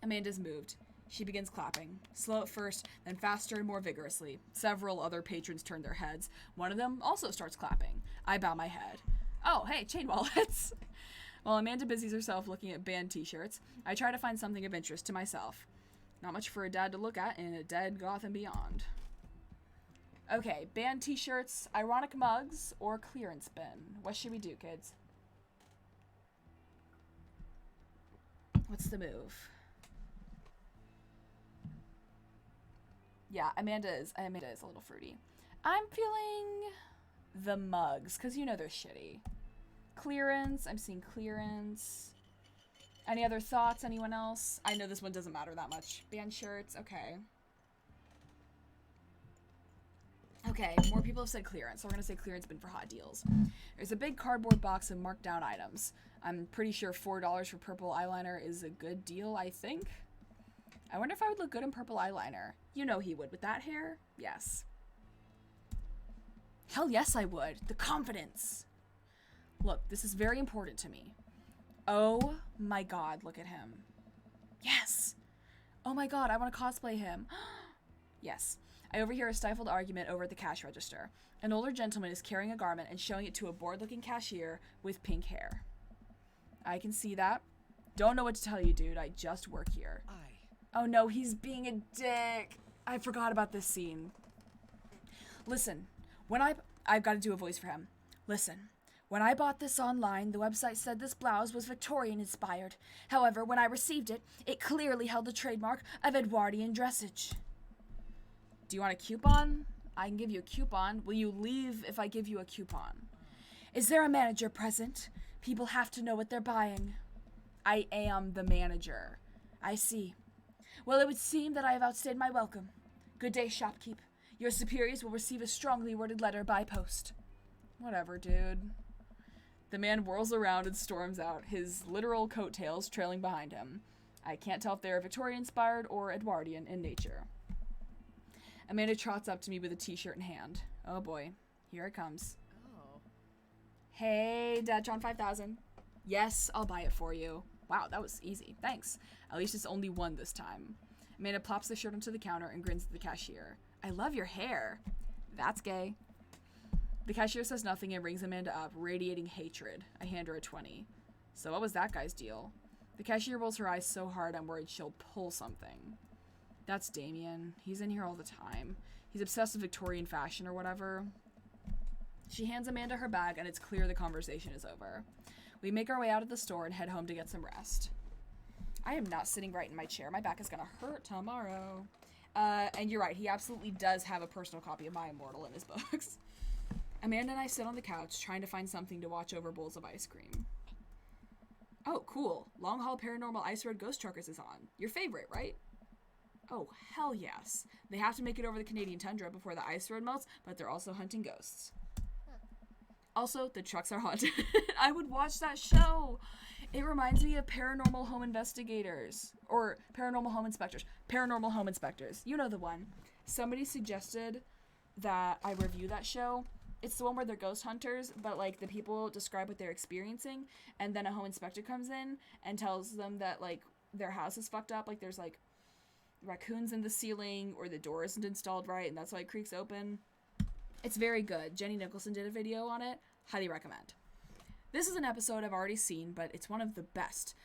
Amanda's moved. She begins clapping. Slow at first, then faster and more vigorously. Several other patrons turn their heads. One of them also starts clapping. I bow my head. Oh, hey, chain wallets. While Amanda busies herself looking at band t-shirts, I try to find something of interest to myself. Not much for a dad to look at in a dead Gotham Beyond. Okay, band t-shirts, ironic mugs, or clearance bin. What should we do, kids? What's the move? Yeah, Amanda is a little fruity. I'm feeling the mugs, because you know they're shitty. Clearance, I'm seeing clearance. Any other thoughts? Anyone else? I know this one doesn't matter that much. Band shirts, okay. Okay, more people have said clearance, so we're gonna say clearance bin for hot deals. There's a big cardboard box of marked down items. I'm pretty sure $4 for purple eyeliner is a good deal, I think. I wonder if I would look good in purple eyeliner. You know he would with that hair. Yes. Hell yes I would. The confidence. Look, this is very important to me. Oh my god, look at him. Yes. Oh my god, I want to cosplay him. Yes. I overhear a stifled argument over at the cash register. An older gentleman is carrying a garment and showing it to a bored-looking cashier with pink hair. I can see that. Don't know what to tell you, dude. I just work here. Oh no, he's being a dick. I forgot about this scene. Listen, when I've got to do a voice for him. Listen, when I bought this online, the website said this blouse was Victorian inspired. However, when I received it, it clearly held the trademark of Edwardian dressage. Do you want a coupon? I can give you a coupon. Will you leave if I give you a coupon? Is there a manager present? People have to know what they're buying. I am the manager. I see. Well, it would seem that I have outstayed my welcome. Good day, shopkeep. Your superiors will receive a strongly worded letter by post. Whatever, dude. The man whirls around and storms out, his literal coattails trailing behind him. I can't tell if they are Victorian-inspired or Edwardian in nature. Amanda trots up to me with a t-shirt in hand. Oh boy, here it comes. Oh. Hey, Datron 5000. Yes, I'll buy it for you. Wow, that was easy. Thanks. At least it's only one this time. Amanda plops the shirt onto the counter and grins at the cashier. I love your hair. That's gay. The cashier says nothing and rings Amanda up, radiating hatred. I hand her a 20. So what was that guy's deal? The cashier rolls her eyes so hard I'm worried she'll pull something. That's Damien. He's in here all the time. He's obsessed with Victorian fashion or whatever. She hands Amanda her bag and it's clear the conversation is over. We make our way out of the store and head home to get some rest. I am not sitting right in my chair. My back is gonna hurt tomorrow. And you're right, he absolutely does have a personal copy of My Immortal in his books. Amanda and I sit on the couch trying to find something to watch over bowls of ice cream. Oh, cool. Long Haul Paranormal Ice Road Ghost Truckers is on. Your favorite, right? Oh, hell yes. They have to make it over the Canadian tundra before the ice road melts, but they're also hunting ghosts. Also, the trucks are haunted. I would watch that show. It reminds me of Paranormal Home Investigators. Or Paranormal Home Inspectors. Paranormal Home Inspectors. You know the one. Somebody suggested that I review that show. It's the one where they're ghost hunters, but like the people describe what they're experiencing, and then a home inspector comes in and tells them that like their house is fucked up, like there's like raccoons in the ceiling or the door isn't installed right and that's why it creaks open. It's very good. Jenny Nicholson did a video on it. Highly recommend. This is an episode I've already seen, but it's one of the best.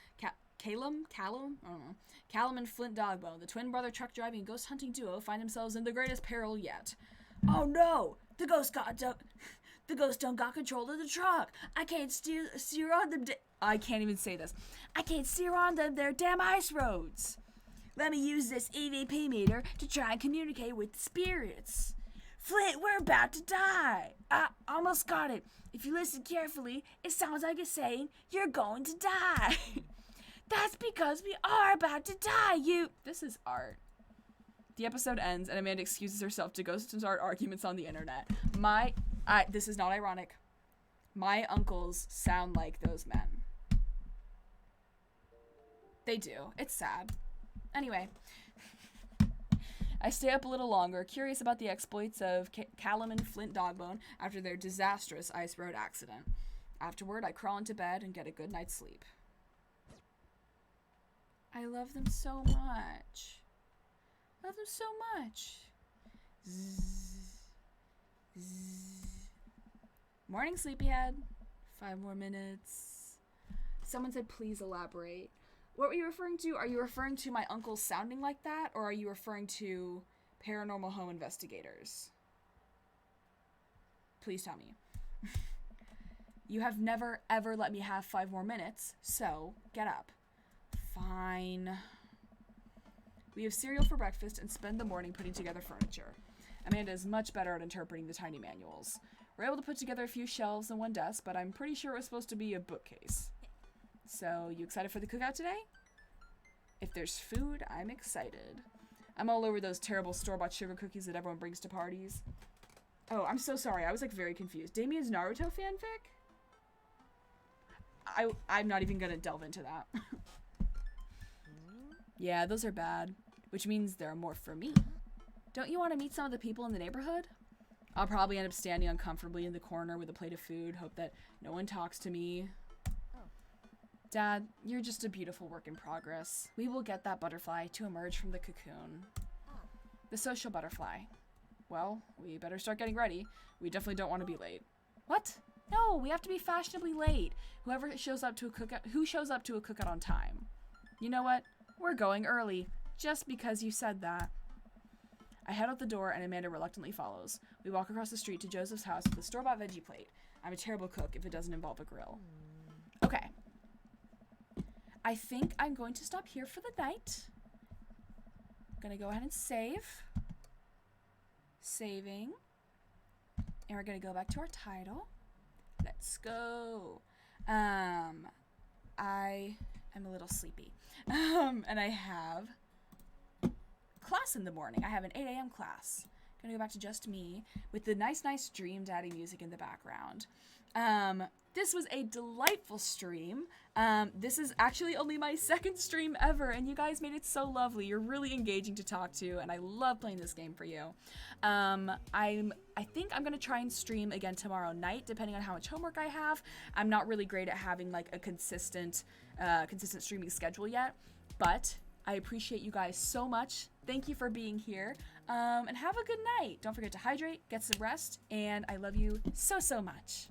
Callum? I don't know. Callum and Flint Dogbone, the twin brother truck driving and ghost hunting duo, find themselves in the greatest peril yet. Oh no! The ghost don't got control of the truck. I can't steer on them. I can't even say this. I can't steer on them. They're damn ice roads. Let me use this EVP meter to try and communicate with the spirits. Flint, we're about to die. I almost got it. If you listen carefully, it sounds like it's saying you're going to die. That's because we are about to die, you. This is art. The episode ends and Amanda excuses herself to go start arguments on the internet. This is not ironic. My uncles sound like those men. They do. It's sad. Anyway, I stay up a little longer, curious about the exploits of Callum and Flint Dogbone after their disastrous ice road accident. Afterward, I crawl into bed and get a good night's sleep. I love them so much. Love them so much. Zzz. Zzz. Morning, sleepyhead. 5 more minutes. Someone said, please elaborate. What were you referring to? Are you referring to my uncle sounding like that, or are you referring to paranormal home investigators? Please tell me. You have never, ever let me have 5 more minutes, so get up. Fine. We have cereal for breakfast and spend the morning putting together furniture. Amanda is much better at interpreting the tiny manuals. We're able to put together a few shelves and one desk, but I'm pretty sure it was supposed to be a bookcase. So, you excited for the cookout today? If there's food, I'm excited. I'm all over those terrible store-bought sugar cookies that everyone brings to parties. Oh, I'm so sorry. I was, like, very confused. Damien's Naruto fanfic? I'm not even gonna delve into that. Yeah, those are bad. Which means there are more for me. Don't you want to meet some of the people in the neighborhood? I'll probably end up standing uncomfortably in the corner with a plate of food, hope that no one talks to me. Dad, you're just a beautiful work in progress. We will get that butterfly to emerge from the cocoon. The social butterfly. Well, we better start getting ready. We definitely don't want to be late. What? No, we have to be fashionably late. Who shows up to a cookout on time? You know what? We're going early, just because you said that. I head out the door and Amanda reluctantly follows. We walk across the street to Joseph's house with a store-bought veggie plate. I'm a terrible cook if it doesn't involve a grill. Okay. I think I'm going to stop here for the night. I'm gonna go ahead and save. Saving. And we're gonna go back to our title. Let's go. I am a little sleepy. And I have class in the morning. I have an 8 a.m. class. Gonna go back to just me with the nice Dream Daddy music in the background. This was a delightful stream. This is actually only my 2nd stream ever, and you guys made it so lovely. You're really engaging to talk to, and I love playing this game for you. I think I'm gonna try and stream again tomorrow night, depending on how much homework I have. I'm not really great at having like a consistent streaming schedule yet, but I appreciate you guys so much. Thank you for being here, and have a good night. Don't forget to hydrate, get some rest, and I love you so much.